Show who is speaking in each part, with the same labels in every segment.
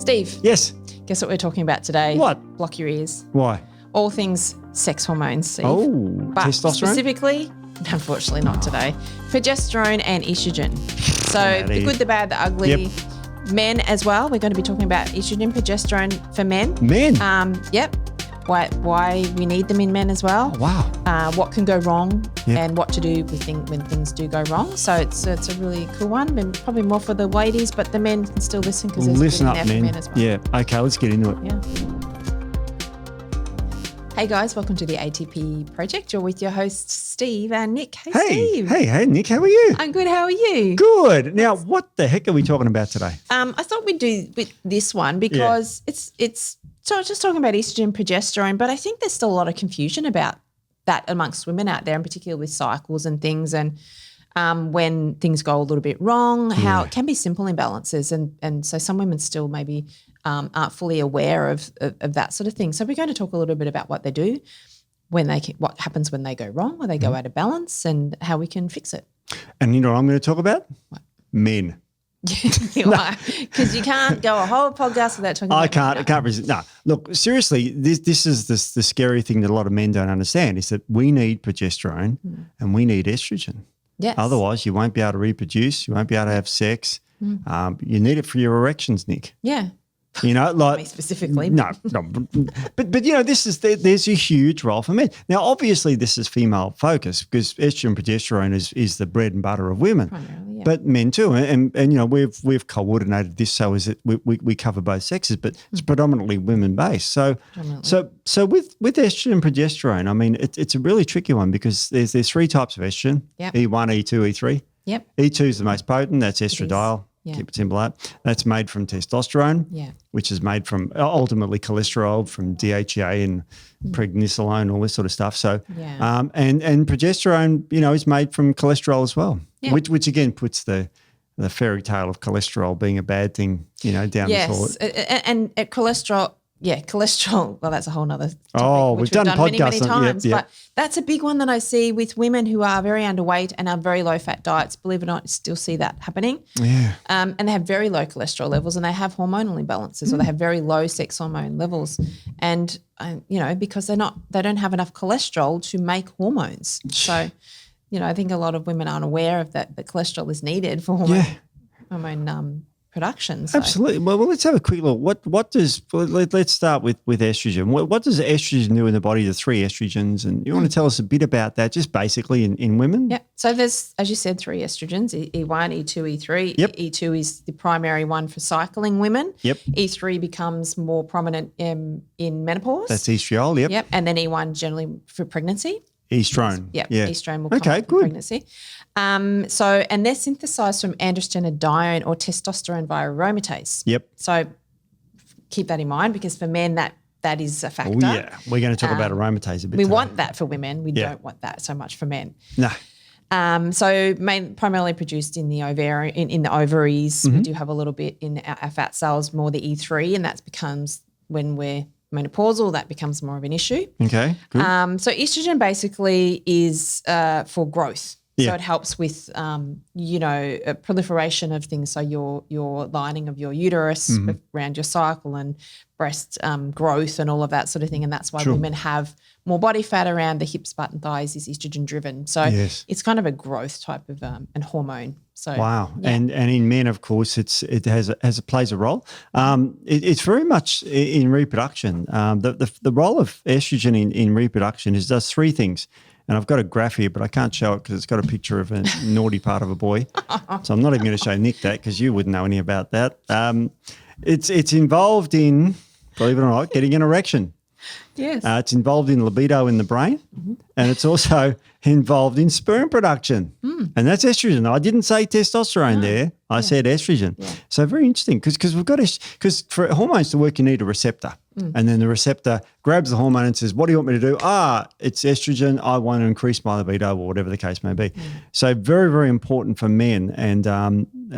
Speaker 1: Steve.
Speaker 2: Yes.
Speaker 1: Guess what we're talking about today?
Speaker 2: What?
Speaker 1: Block your ears.
Speaker 2: Why?
Speaker 1: All things sex hormones, Steve.
Speaker 2: Oh,
Speaker 1: but
Speaker 2: testosterone?
Speaker 1: specifically, unfortunately not today, progesterone and estrogen. So the good, the bad, the ugly.
Speaker 2: Yep.
Speaker 1: Men as well. We're going to be talking about estrogen, progesterone for men.
Speaker 2: Men?
Speaker 1: Yep. Why we need them in men as well.
Speaker 2: Oh, wow.
Speaker 1: What can go wrong
Speaker 2: Yep.
Speaker 1: and what to do with when things do go wrong. So it's a really cool one. And probably more for the ladies, but the men can still listen because there's
Speaker 2: Listen
Speaker 1: good
Speaker 2: up,
Speaker 1: in there for
Speaker 2: men.
Speaker 1: men as well.
Speaker 2: Yeah. Okay, let's get into it.
Speaker 1: Yeah. Hey guys, welcome to the ATP project. You're with your hosts Steve and Nick. Hey Steve.
Speaker 2: Hey, Nick, how are you?
Speaker 1: I'm good. How are you?
Speaker 2: Good. Now, what the heck are we talking about today?
Speaker 1: I thought we'd do with this one because it's so just talking about estrogen and progesterone, but I think there's still a lot of confusion about that amongst women out there, in particular with cycles and things, and when things go a little bit wrong, how it can be simple imbalances, and so some women still maybe aren't fully aware of that sort of thing. So we're going to talk a little bit about what they do, what happens when they go wrong, when they go out of balance, and how we can fix it.
Speaker 2: And you know what I'm going to talk about?
Speaker 1: What?
Speaker 2: Men.
Speaker 1: You are, because you can't go a whole podcast without talking about
Speaker 2: I can't resist. No, look, seriously, this is the scary thing that a lot of men don't understand is that we need progesterone and we need estrogen.
Speaker 1: Yes.
Speaker 2: Otherwise, you won't be able to reproduce. You won't be able to have sex. You need it for your erections, Nick.
Speaker 1: Yeah.
Speaker 2: You know, like
Speaker 1: Me specifically.
Speaker 2: No, but you know, there's a huge role for men. Now, obviously, this is female focused because estrogen and progesterone is the bread and butter of women,
Speaker 1: Primarily, yeah.
Speaker 2: but men too. And you know, we've coordinated this so is that we cover both sexes, but it's predominantly women based. So with estrogen and progesterone, I mean, it's a really tricky one because there's three types of estrogen:
Speaker 1: Yep.
Speaker 2: E1, E2, E3.
Speaker 1: Yep.
Speaker 2: E2 is the most potent. That's estradiol.
Speaker 1: Yeah.
Speaker 2: Keep it simple. That's made from testosterone, which is made from ultimately cholesterol, from DHEA and prednisolone, all this sort of stuff. So, and progesterone, you know, is made from cholesterol as well, which again puts the fairy tale of cholesterol being a bad thing, you know, down the toilet.
Speaker 1: Yes, and cholesterol. Yeah, cholesterol. Well, that's a whole nother topic.
Speaker 2: Oh,
Speaker 1: which
Speaker 2: we've done
Speaker 1: many
Speaker 2: podcasts on it.
Speaker 1: times.
Speaker 2: Yep.
Speaker 1: But that's a big one that I see with women who are very underweight and are very low fat diets. Believe it or not, you still see that happening.
Speaker 2: Yeah.
Speaker 1: And they have very low cholesterol levels, and they have hormonal imbalances, or they have very low sex hormone levels, and you know, because they don't have enough cholesterol to make hormones. So, you know, I think a lot of women aren't aware of that cholesterol is needed for hormone production. So.
Speaker 2: Absolutely. Well, let's have a quick look. Let's start with estrogen. What does estrogen do in the body, the three estrogens? And you want to tell us a bit about that, just basically in women?
Speaker 1: Yeah. So there's, as you said, three estrogens, E1, E2, E3.
Speaker 2: Yep.
Speaker 1: E2 is the primary one for cycling women.
Speaker 2: Yep.
Speaker 1: E3 becomes more prominent in menopause.
Speaker 2: That's estriol, yep.
Speaker 1: Yep. And then E1 generally for pregnancy.
Speaker 2: Estrone.
Speaker 1: Yep.
Speaker 2: Yeah.
Speaker 1: Estrone will come up for pregnancy. And they're synthesized from androstenedione or testosterone via aromatase.
Speaker 2: Yep.
Speaker 1: So keep that in mind, because for men that is a factor.
Speaker 2: Oh, yeah. We're going to talk about aromatase a bit
Speaker 1: We
Speaker 2: today.
Speaker 1: want that for women. We don't want that so much for men.
Speaker 2: No.
Speaker 1: So primarily produced in the in the ovaries. We do have a little bit in our fat cells, more the E3, and that becomes when we're menopausal, that becomes more of an issue.
Speaker 2: Okay, good.
Speaker 1: So estrogen basically is for growth.
Speaker 2: Yeah.
Speaker 1: So it helps with, proliferation of things. So your lining of your uterus around your cycle and breast growth and all of that sort of thing. And that's why women have more body fat around the hips, butt and thighs is estrogen driven. So it's kind of a growth type of and hormone. So
Speaker 2: wow. Yeah. And in men, of course, it plays a role. It's very much in reproduction. The role of estrogen in reproduction does three things. And I've got a graph here, but I can't show it because it's got a picture of a naughty part of a boy. So I'm not even going to show Nick that because you wouldn't know any about that. It's involved in, believe it or not, getting an erection.
Speaker 1: Yes.
Speaker 2: It's involved in libido in the brain, and it's also involved in sperm production. And that's estrogen. I didn't say testosterone there. I said estrogen. Yeah. So very interesting because because for hormones to work, you need a receptor. And then the receptor grabs the hormone and says, what do you want me to do? It's estrogen. I want to increase my libido or whatever the case may be. So very, very important for men and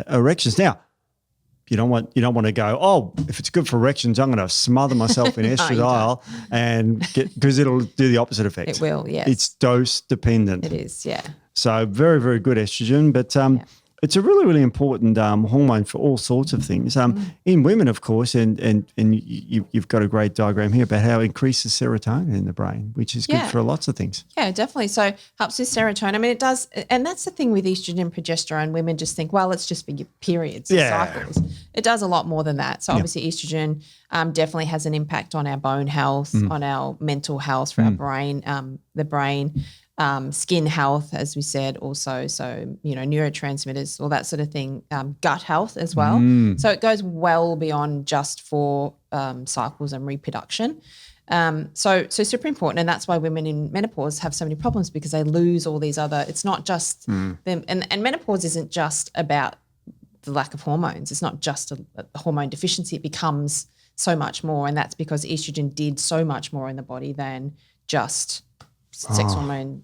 Speaker 2: erections. Now, you don't want to go, if it's good for erections, I'm going to smother myself in estradiol because it'll do the opposite effect.
Speaker 1: It will, yes.
Speaker 2: It's dose dependent.
Speaker 1: It is, yeah.
Speaker 2: So very, very good estrogen. But it's a really, really important hormone for all sorts of things. In women, of course, and you've got a great diagram here about how it increases serotonin in the brain, which is good for lots of things.
Speaker 1: Yeah, definitely. So helps with serotonin. I mean, it does, and that's the thing with estrogen and progesterone. Women just think, well, it's just for your periods, cycles. It does a lot more than that. So obviously estrogen definitely has an impact on our bone health, on our mental health, for our brain, the brain. Skin health, as we said, also, so, neurotransmitters, all that sort of thing, gut health as well. So it goes well beyond just for cycles and reproduction. So super important, and that's why women in menopause have so many problems, because they lose all these other, it's not just them, and menopause isn't just about the lack of hormones. It's not just a hormone deficiency. It becomes so much more, and that's because estrogen did so much more in the body than just sex hormone,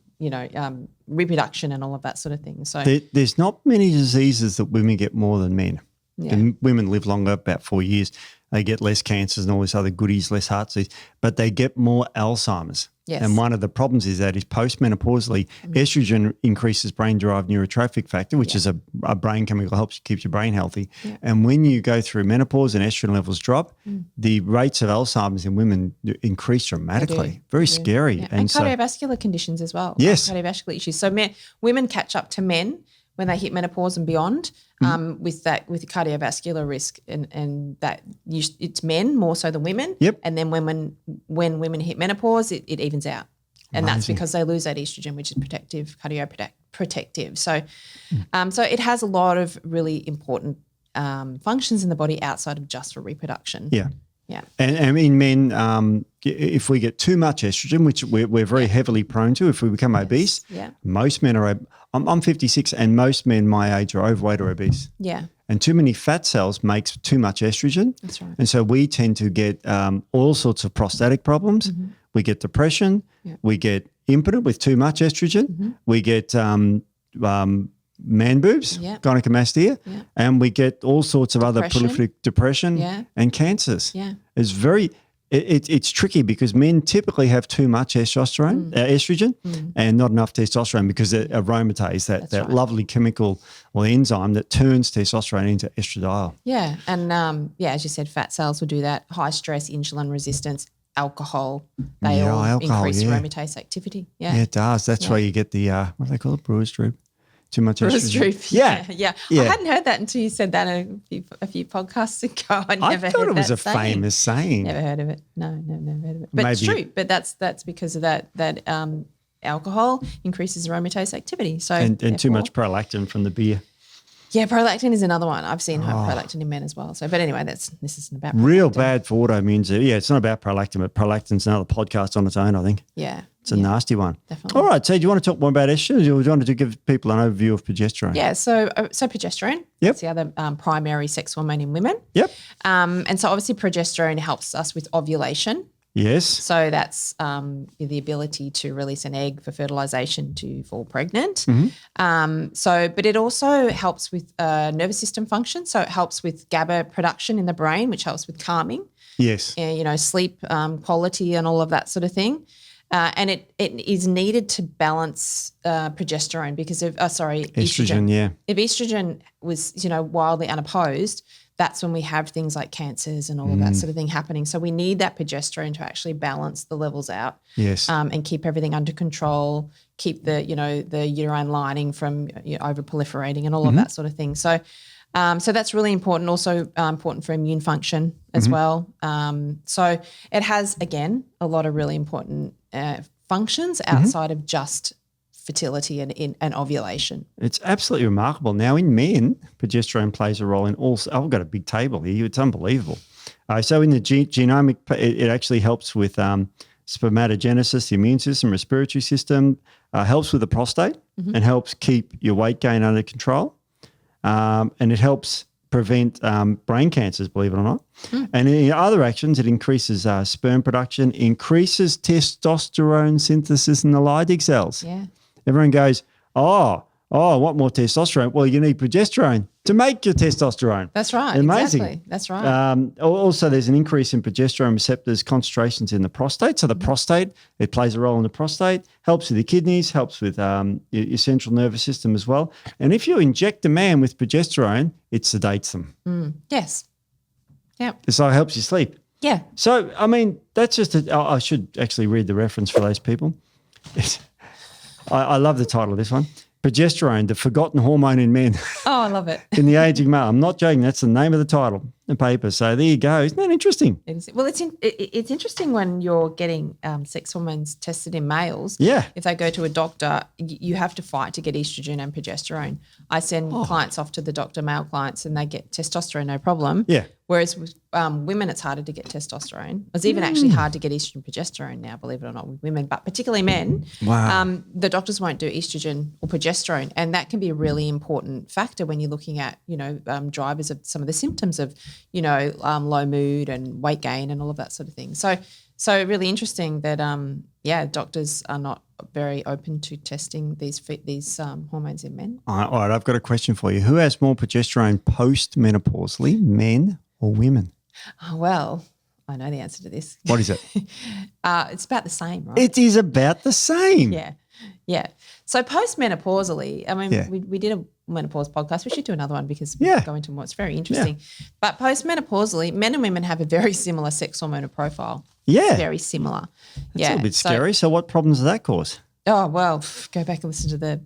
Speaker 1: reproduction and all of that sort of thing. So
Speaker 2: there's not many diseases that women get more than men.
Speaker 1: Yeah.
Speaker 2: And women live longer, about 4 years. They get less cancers and all this other goodies, less heart disease, but they get more Alzheimer's.
Speaker 1: Yes.
Speaker 2: And one of the problems is postmenopausally, estrogen increases brain-derived neurotrophic factor, which is a brain chemical, helps keep your brain healthy. Yeah. And when you go through menopause and estrogen levels drop, the rates of Alzheimer's in women increase dramatically. Very scary.
Speaker 1: Yeah. And cardiovascular conditions as well.
Speaker 2: Yes.
Speaker 1: Cardiovascular issues. So women catch up to men when they hit menopause and beyond, with the cardiovascular risk, and that it's men more so than women.
Speaker 2: Yep.
Speaker 1: And then when women hit menopause, it evens out. And that's because they lose that estrogen, which is protective, cardioprotective. So, so it has a lot of really important functions in the body outside of just for reproduction.
Speaker 2: Yeah.
Speaker 1: Yeah.
Speaker 2: And in men, if we get too much estrogen, which we're very heavily prone to, if we become obese, most men are, I'm 56, and most men my age are overweight or obese.
Speaker 1: Yeah.
Speaker 2: And too many fat cells makes too much estrogen.
Speaker 1: That's right.
Speaker 2: And so we tend to get all sorts of prostatic problems. We get depression. We get impotent with too much estrogen. We get man boobs, gynecomastia, and we get all sorts of other prolific depression and cancers.
Speaker 1: Yeah.
Speaker 2: It's very, it's tricky because men typically have too much estrogen and not enough testosterone, because they're aromatase, that lovely chemical or enzyme that turns testosterone into estradiol.
Speaker 1: Yeah. And as you said, fat cells will do that. High stress, insulin resistance, alcohol, they all increase aromatase activity. Yeah.
Speaker 2: Yeah, it does. That's why you get the, what do they call it, brewer's droop? Too much estrogen.
Speaker 1: Yeah. I hadn't heard that until you said that a few podcasts ago. I
Speaker 2: thought it was a famous saying.
Speaker 1: Never heard of it. No, never heard of it. But it's true. But that's because of that alcohol increases aromatase activity. So
Speaker 2: and too much prolactin from the beer.
Speaker 1: Yeah, prolactin is another one. I've seen prolactin in men as well. So, but anyway, this isn't about prolactin.
Speaker 2: Real bad for autoimmune disease. Yeah, it's not about prolactin, but prolactin's another podcast on its own, I think.
Speaker 1: Yeah.
Speaker 2: It's a nasty one.
Speaker 1: Definitely.
Speaker 2: All right, so do you want to talk more about estrogen, or do you want to give people an overview of progesterone?
Speaker 1: Yeah, so progesterone, that's the other primary sex hormone in women.
Speaker 2: Yep.
Speaker 1: And so obviously progesterone helps us with ovulation.
Speaker 2: Yes.
Speaker 1: So that's the ability to release an egg for fertilization to fall pregnant. But it also helps with nervous system function. So it helps with GABA production in the brain, which helps with calming.
Speaker 2: Yes.
Speaker 1: Sleep quality and all of that sort of thing. And it is needed to balance progesterone because of estrogen. Yeah. If estrogen was wildly unopposed, that's when we have things like cancers and all of that sort of thing happening. So we need that progesterone to actually balance the levels out.
Speaker 2: Yes.
Speaker 1: And keep everything under control, keep the uterine lining from over proliferating and all of that sort of thing. So that's really important. Also important for immune function as well. So it has, again, a lot of really important functions outside of just fertility and ovulation.
Speaker 2: It's absolutely remarkable. Now in men, progesterone plays a role in all. I've got a big table here. It's unbelievable. So in the genomic, it actually helps with spermatogenesis, the immune system, respiratory system, helps with the prostate and helps keep your weight gain under control. And it helps prevent brain cancers, believe it or not. And in other actions, it increases sperm production, increases testosterone synthesis in the Leydig cells.
Speaker 1: Yeah.
Speaker 2: Everyone goes, oh, what more testosterone? Well, you need progesterone. to make your testosterone.
Speaker 1: That's right.
Speaker 2: Amazing.
Speaker 1: Exactly. That's right.
Speaker 2: Also, there's an increase in progesterone receptors concentrations in the prostate. So the prostate, it plays a role in the prostate, helps with your kidneys, helps with your central nervous system as well. And if you inject a man with progesterone, it sedates them.
Speaker 1: Yes. Yeah.
Speaker 2: So it helps you sleep.
Speaker 1: Yeah.
Speaker 2: So, I mean, that's just I should actually read the reference for those people. I love the title of this one. Progesterone, the forgotten hormone in men.
Speaker 1: Oh, I love it.
Speaker 2: In the aging male. I'm not joking. That's the name of the title, the paper. So there you go. Isn't that interesting?
Speaker 1: It is. Well, it's interesting when you're getting sex hormones tested in males.
Speaker 2: Yeah.
Speaker 1: If they go to a doctor, you have to fight to get estrogen and progesterone. I send clients off to the doctor, male clients, and they get testosterone, no problem.
Speaker 2: Yeah.
Speaker 1: Whereas with women, it's harder to get testosterone. It's even actually hard to get estrogen and progesterone now, believe it or not, with women, but particularly men.
Speaker 2: Wow.
Speaker 1: The doctors won't do estrogen or progesterone, and that can be a really important factor when you're looking at, drivers of some of the symptoms of, low mood and weight gain and all of that sort of thing. So really interesting that, doctors are not very open to testing these hormones in men.
Speaker 2: All right, I've got a question for you. Who has more progesterone post-menopausally, men or women?
Speaker 1: Oh, well, I know the answer to this.
Speaker 2: What is it?
Speaker 1: It's about the same, right?
Speaker 2: It is about the same.
Speaker 1: Yeah. So post-menopausally, I mean, we did a menopause podcast. We should do another one because we go into more. It's very interesting. Yeah. But post-menopausally, men and women have a very similar sex hormonal profile.
Speaker 2: Yeah.
Speaker 1: It's very similar.
Speaker 2: That's a little bit scary. So what problems does that cause?
Speaker 1: Oh, well, go back and listen to the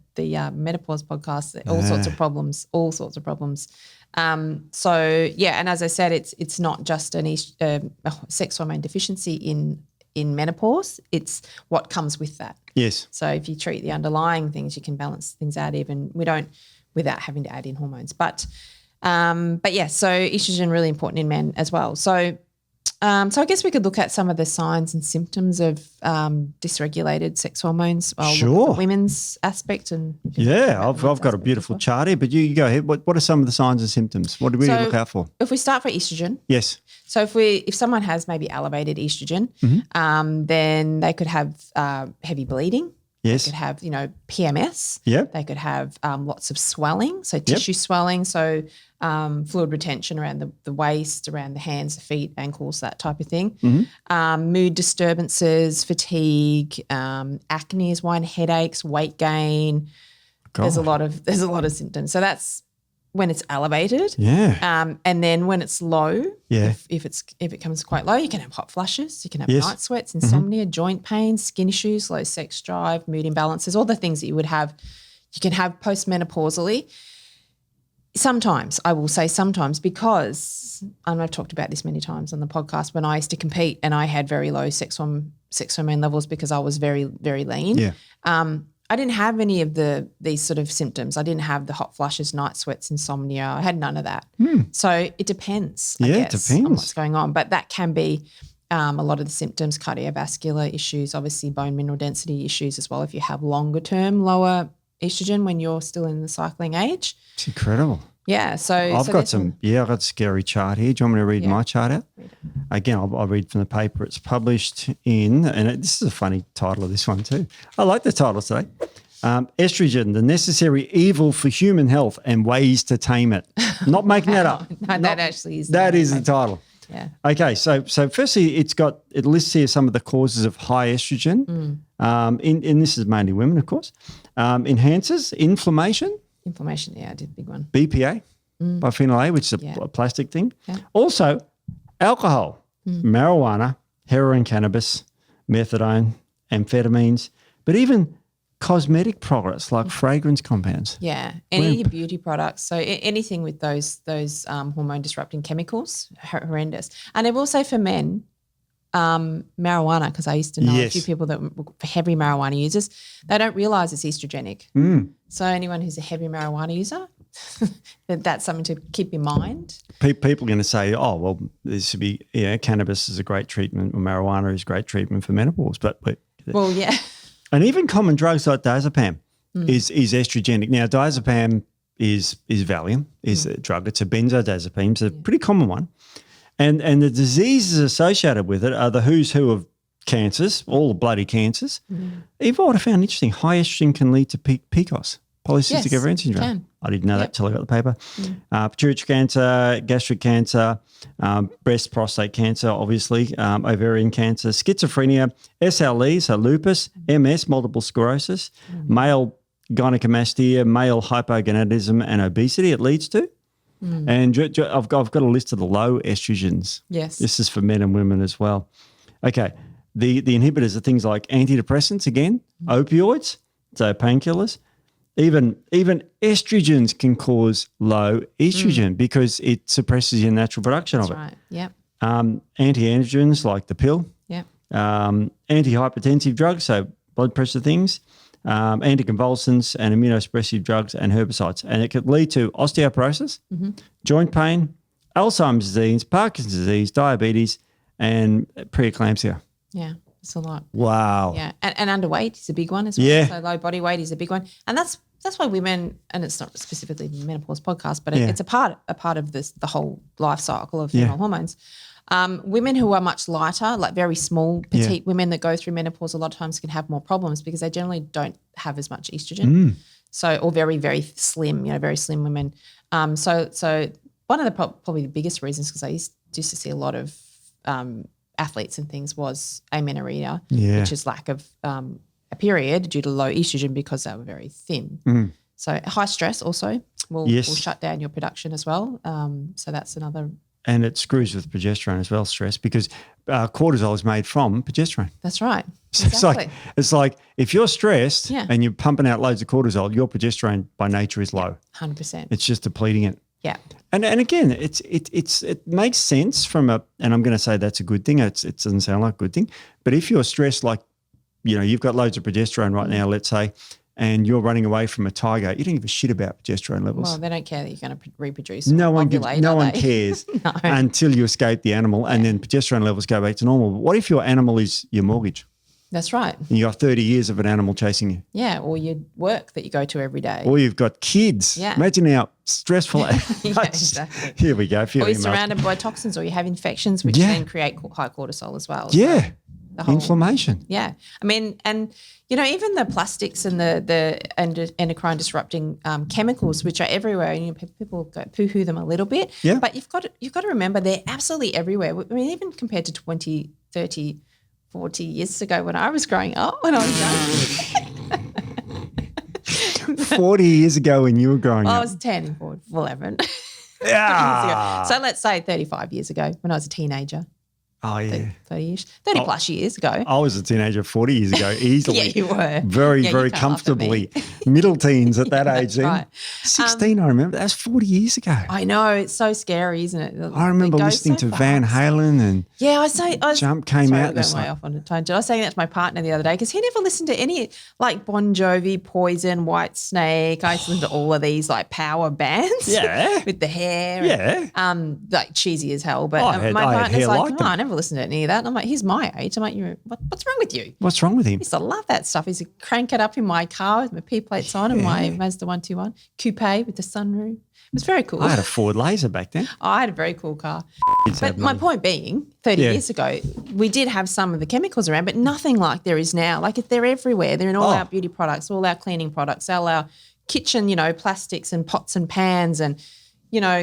Speaker 1: menopause podcast. All sorts of problems. And as I said, it's not just a sex hormone deficiency in menopause. It's what comes with that.
Speaker 2: Yes.
Speaker 1: So if you treat the underlying things, you can balance things out without having to add in hormones. So estrogen really important in men as well. So I guess we could look at some of the signs and symptoms of dysregulated sex hormones.
Speaker 2: Sure.
Speaker 1: The women's aspect and
Speaker 2: I've got a beautiful chart here, but you go ahead. What are some of the signs and symptoms? What do we look out for?
Speaker 1: If we start for estrogen,
Speaker 2: yes.
Speaker 1: So if someone has maybe elevated estrogen, then they could have heavy bleeding.
Speaker 2: Yes.
Speaker 1: They could have, PMS.
Speaker 2: Yep.
Speaker 1: They could have lots of swelling, so tissue swelling, so fluid retention around the waist, around the hands, the feet, ankles, that type of thing. Mood disturbances, fatigue, acne is one, headaches, weight gain. God. There's a lot of symptoms. So that's when it's elevated.
Speaker 2: Yeah.
Speaker 1: And then when it's low,
Speaker 2: yeah.
Speaker 1: if it comes quite low, you can have hot flushes, you can have night sweats, insomnia, joint pain, skin issues, low sex drive, mood imbalances, all the things that you can have postmenopausally. Sometimes, I will say sometimes, because, and I've talked about this many times on the podcast, when I used to compete and I had very low sex hormone levels because I was very, very lean.
Speaker 2: Yeah.
Speaker 1: I didn't have any of these sort of symptoms. I didn't have the hot flushes, night sweats, insomnia. I had none of that. So it depends, I guess, on what's going on. But that can be a lot of the symptoms, cardiovascular issues, obviously bone mineral density issues as well if you have longer term lower estrogen when you're still in the cycling age.
Speaker 2: It's incredible.
Speaker 1: Yeah. So
Speaker 2: I've got a scary chart here. Do you want me to read my chart out?
Speaker 1: Read it.
Speaker 2: Again, I'll read from the paper. It's published this is a funny title of this one too. I like the title today. Estrogen, the necessary evil for human health and ways to tame it. Not making that up.
Speaker 1: No, that actually is.
Speaker 2: That is the title.
Speaker 1: Yeah.
Speaker 2: Okay. So firstly, it lists here some of the causes of high estrogen. And this is mainly women, of course. Enhances inflammation.
Speaker 1: Inflammation, yeah, I did a big one.
Speaker 2: BPA, bisphenol A, which is a plastic thing. Yeah. Also, alcohol, marijuana, heroin, cannabis, methadone, amphetamines, but even cosmetic products like fragrance compounds.
Speaker 1: Yeah, any of your beauty products. So anything with those hormone disrupting chemicals, horrendous. And I will say for men, marijuana, because I used to know a few people that were heavy marijuana users, they don't realise it's estrogenic. So anyone who's a heavy marijuana user, that's something to keep in mind.
Speaker 2: People are going to say, oh, well, this should be, cannabis is a great treatment or marijuana is great treatment for menopause. But
Speaker 1: well, yeah.
Speaker 2: And even common drugs like diazepam is estrogenic. Now, diazepam is Valium, is a drug. It's a benzodiazepine. It's a pretty common one. And the diseases associated with it are the who's who of cancers, all the bloody cancers. Even what I found interesting, high estrogen can lead to PCOS, polycystic ovarian syndrome. I didn't know that till I got the paper. Pituitary cancer, gastric cancer, breast, prostate cancer, obviously, ovarian cancer, schizophrenia, SLE, so lupus, MS, multiple sclerosis, male gynecomastia, male hypogonadism, and obesity it leads to. And I've got a list of the low estrogens.
Speaker 1: Yes.
Speaker 2: This is for men and women as well. Okay. The inhibitors are things like antidepressants, again, opioids, so painkillers. Even estrogens can cause low estrogen because it suppresses your natural production of it.
Speaker 1: That's right. Yep.
Speaker 2: Anti-androgens like the pill.
Speaker 1: Yep.
Speaker 2: Antihypertensive drugs, so blood pressure things. Anticonvulsants and immunosuppressive drugs and herbicides. And it could lead to osteoporosis, joint pain, Alzheimer's disease, Parkinson's disease, diabetes, and preeclampsia.
Speaker 1: Yeah, it's a lot.
Speaker 2: Wow.
Speaker 1: Yeah, and underweight is a big one as well.
Speaker 2: Yeah.
Speaker 1: So low body weight is a big one. And that's why women, and it's not specifically the menopause podcast, but it's a part of this, the whole life cycle of female hormones. Women who are much lighter, like very small, petite women that go through menopause a lot of times can have more problems because they generally don't have as much estrogen. So, or very, very slim, very slim women. So one of the probably the biggest reasons, because I used to see a lot of athletes and things, was amenorrhea, which is lack of a period due to low estrogen because they were very thin. So high stress also will shut down your production as well. So that's another.
Speaker 2: And it screws with progesterone as well, stress, because cortisol is made from progesterone.
Speaker 1: That's right.
Speaker 2: So
Speaker 1: Exactly.
Speaker 2: it's like if you're stressed
Speaker 1: Yeah.
Speaker 2: and you're pumping out loads of cortisol, your progesterone by nature is low.
Speaker 1: 100%.
Speaker 2: It's just depleting it.
Speaker 1: Yeah.
Speaker 2: And again, it makes sense from and I'm going to say that's a good thing. It doesn't sound like a good thing, but if you're stressed, like, you've got loads of progesterone right now, let's say, and you're running away from a tiger, you don't give a shit about progesterone levels.
Speaker 1: Well, they don't care that you're going to reproduce.
Speaker 2: No one
Speaker 1: ovulate,
Speaker 2: cares
Speaker 1: No.
Speaker 2: until you escape the animal, and then progesterone levels go back to normal. But what if your animal is your mortgage?
Speaker 1: That's right.
Speaker 2: And you got 30 years of an animal chasing you.
Speaker 1: Yeah, or your work that you go to every day.
Speaker 2: Or you've got kids.
Speaker 1: Yeah.
Speaker 2: Imagine how stressful.
Speaker 1: Yeah, exactly.
Speaker 2: Here we go.
Speaker 1: Or you're surrounded by toxins, or you have infections, which then create high cortisol as well.
Speaker 2: Yeah.
Speaker 1: So
Speaker 2: inflammation.
Speaker 1: Yeah. I mean, and, even the plastics and the endocrine disrupting chemicals, which are everywhere, and people go poo-hoo them a little bit.
Speaker 2: Yeah.
Speaker 1: But you've got to remember they're absolutely everywhere. I mean, even compared to 20, 30, 40 years ago when I was growing up, when I was young.
Speaker 2: 40 years ago when you were growing up.
Speaker 1: I was 10 or 11.
Speaker 2: Yeah.
Speaker 1: So let's say 35 years ago when I was a teenager.
Speaker 2: Oh, yeah.
Speaker 1: 30 plus years ago.
Speaker 2: I was a teenager 40 years ago, easily.
Speaker 1: Yeah, you were.
Speaker 2: Very,
Speaker 1: Yeah, you
Speaker 2: very
Speaker 1: can't laugh at me.
Speaker 2: comfortably. Middle teens at that age
Speaker 1: That's
Speaker 2: then.
Speaker 1: right.
Speaker 2: 16, I remember. That's 40 years ago.
Speaker 1: I know. It's so scary, isn't it?
Speaker 2: I remember listening to Van Halen and
Speaker 1: Yeah, I was
Speaker 2: Jump came
Speaker 1: sorry,
Speaker 2: out.
Speaker 1: I'm going way off on a tangent. I was saying that to my partner the other day because he never listened to any like Bon Jovi, Poison, White Snake. I listened to all of these like power bands.
Speaker 2: Yeah.
Speaker 1: with the hair.
Speaker 2: Yeah.
Speaker 1: And, like cheesy as hell. But
Speaker 2: I had
Speaker 1: my partner's
Speaker 2: hair
Speaker 1: like,
Speaker 2: like them.
Speaker 1: I never listened to any of that. And I'm like, he's my age. I'm like, what's wrong with you?
Speaker 2: What's wrong with him?
Speaker 1: I used to love that stuff. I used to crank it up in my car with my P plates on and my Mazda 121 coupe with the sunroof. It was very cool.
Speaker 2: I had a Ford Laser back then.
Speaker 1: I had a very cool car.
Speaker 2: Kids
Speaker 1: But
Speaker 2: had
Speaker 1: my
Speaker 2: money.
Speaker 1: point being, 30 years ago, we did have some of the chemicals around, but nothing like there is now. Like they're everywhere. They're in all our beauty products, all our cleaning products, all our kitchen, plastics and pots and pans and,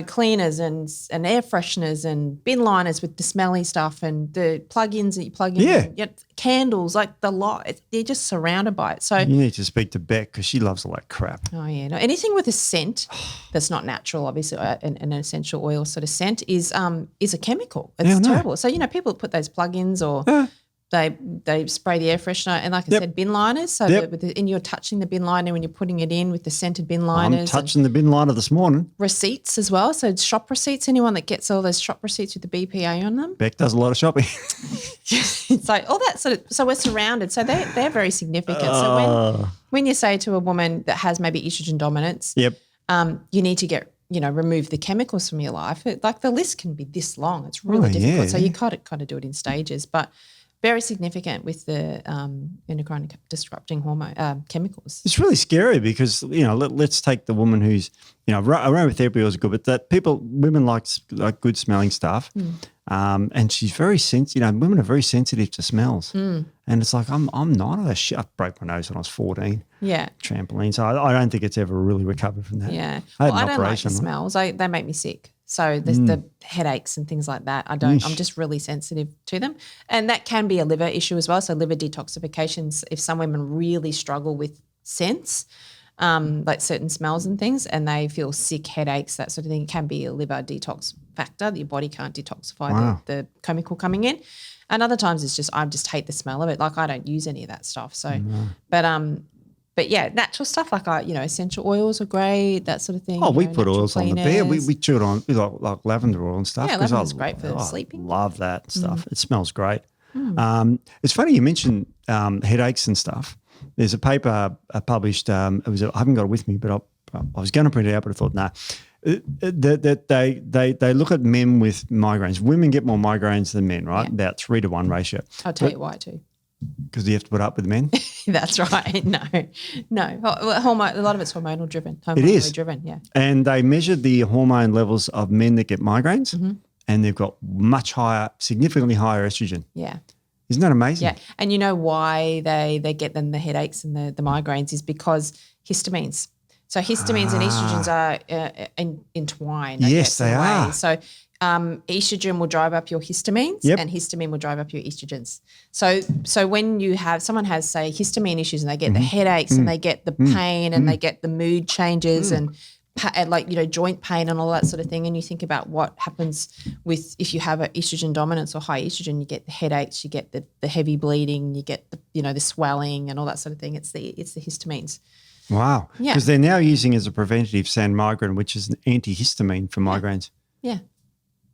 Speaker 1: cleaners and air fresheners and bin liners with the smelly stuff and the plug-ins that you plug in.
Speaker 2: Yeah.
Speaker 1: And, candles, like the lot. They're just surrounded by it. So
Speaker 2: You need to speak to Beck because she loves all that crap.
Speaker 1: oh, yeah. No, anything with a scent that's not natural, obviously, an essential oil sort of scent is a chemical. It's
Speaker 2: Yeah, I know.
Speaker 1: terrible. So, people put those plug-ins or they spray the air freshener and, like I said, bin liners. So and you're touching the bin liner when you're putting it in with the scented bin liners.
Speaker 2: I'm touching the bin liner this morning.
Speaker 1: Receipts as well. So shop receipts, anyone that gets all those shop receipts with the BPA on them.
Speaker 2: Beck does a lot of shopping.
Speaker 1: So all that so we're surrounded. So they're very significant. So when you say to a woman that has maybe estrogen dominance,
Speaker 2: Yep.
Speaker 1: you need to get, remove the chemicals from your life. Like the list can be this long. It's really difficult.
Speaker 2: yeah.
Speaker 1: So you kind of do it in stages, but very significant with the endocrine disrupting hormone chemicals.
Speaker 2: It's really scary because, let's take the woman who's, aromatherapy was good, but that women like good smelling stuff. And she's very sensitive. Women are very sensitive to smells. And it's like, I'm not. I broke my nose when I was 14.
Speaker 1: Yeah.
Speaker 2: Trampoline. So I don't think it's ever really recovered from that.
Speaker 1: Yeah.
Speaker 2: I had
Speaker 1: I
Speaker 2: an
Speaker 1: don't like the
Speaker 2: operation.
Speaker 1: smells. They make me sick. So the headaches and things like that, I'm just really sensitive to them. And that can be a liver issue as well. So liver detoxifications, if some women really struggle with scents, like certain smells and things, and they feel sick, headaches, that sort of thing, it can be a liver detox factor that your body can't detoxify the chemical coming in. And other times it's just I just hate the smell of it. Like I don't use any of that stuff. So, but yeah, natural stuff like essential oils are great, that sort of thing.
Speaker 2: Oh, we put oils on the bed. We chew it on like lavender oil and stuff.
Speaker 1: Yeah, lavender's great for sleeping.
Speaker 2: Love that stuff. It smells great. It's funny you mentioned headaches and stuff. There's a paper published. I haven't got it with me, but I was going to print it out, but I thought, nah. That they look at men with migraines. Women get more migraines than men, right? About 3-to-1 ratio.
Speaker 1: I'll tell you why too.
Speaker 2: Because you have to put up with men?
Speaker 1: That's right. No. A lot of it's hormonal driven.
Speaker 2: It is.
Speaker 1: Driven, yeah.
Speaker 2: And they measured the hormone levels of men that get migraines, and they've got much higher, significantly higher estrogen.
Speaker 1: Yeah.
Speaker 2: Isn't that amazing?
Speaker 1: Yeah. And you know why they get them the headaches and the migraines is because histamines. So histamines and estrogens are entwined.
Speaker 2: Yes, they are.
Speaker 1: So estrogen will drive up your histamines and histamine will drive up your estrogens. So when you have someone has, say, histamine issues and they get the headaches and they get the pain and they get the mood changes and joint pain and all that sort of thing, and you think about what happens with if you have an estrogen dominance or high estrogen, you get the headaches, you get the heavy bleeding, you get the swelling and all that sort of thing. It's the histamines.
Speaker 2: Wow.
Speaker 1: Yeah.
Speaker 2: Because they're now using as a preventative Sanmigrine, which is an antihistamine for migraines.
Speaker 1: Yeah.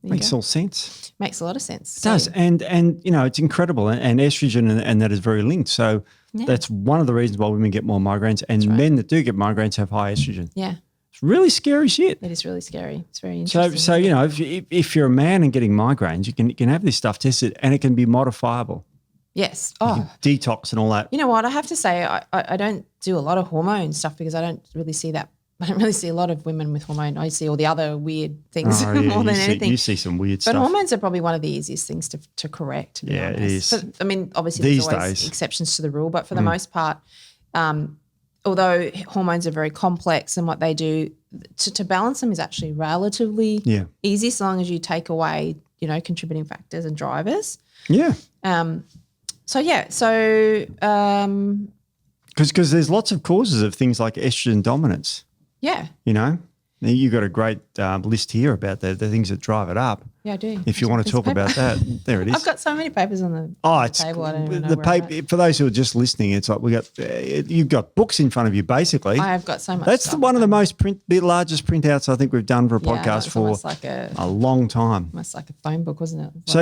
Speaker 2: Makes all sense.
Speaker 1: Makes a lot of sense.
Speaker 2: It does. And it's incredible. And estrogen and that is very linked. So that's one of the reasons why women get more migraines. And men that do get migraines have high estrogen.
Speaker 1: Yeah.
Speaker 2: It's really scary shit.
Speaker 1: It is really scary. It's very interesting.
Speaker 2: So if you're a man and getting migraines, you can have this stuff tested and it can be modifiable.
Speaker 1: Yes. Oh,
Speaker 2: detox and all that.
Speaker 1: You know what? I have to say I don't do a lot of hormone stuff because I don't really see that. I don't really see a lot of women with hormone. I see all the other weird things more than anything.
Speaker 2: You see some weird stuff.
Speaker 1: But hormones are probably one of the easiest things to correct, to be honest.
Speaker 2: It is.
Speaker 1: But, I mean, obviously there's always exceptions to the rule, but for the most part, although hormones are very complex and what they do, to balance them is actually relatively easy as long as you take away, contributing factors and drivers.
Speaker 2: Yeah. Because there's lots of causes of things like estrogen dominance.
Speaker 1: Yeah.
Speaker 2: You've got a great list here about the things that drive it up.
Speaker 1: Yeah, I do.
Speaker 2: If you want to talk about that, there it is.
Speaker 1: I've got so many papers on the table. I don't even know
Speaker 2: the paper. For those who are just listening, it's like you've got books in front of you, basically.
Speaker 1: I have got so much.
Speaker 2: That's one of the largest printouts I think we've done for a podcast for
Speaker 1: like
Speaker 2: a long time.
Speaker 1: Almost like a phone book, wasn't it?
Speaker 2: So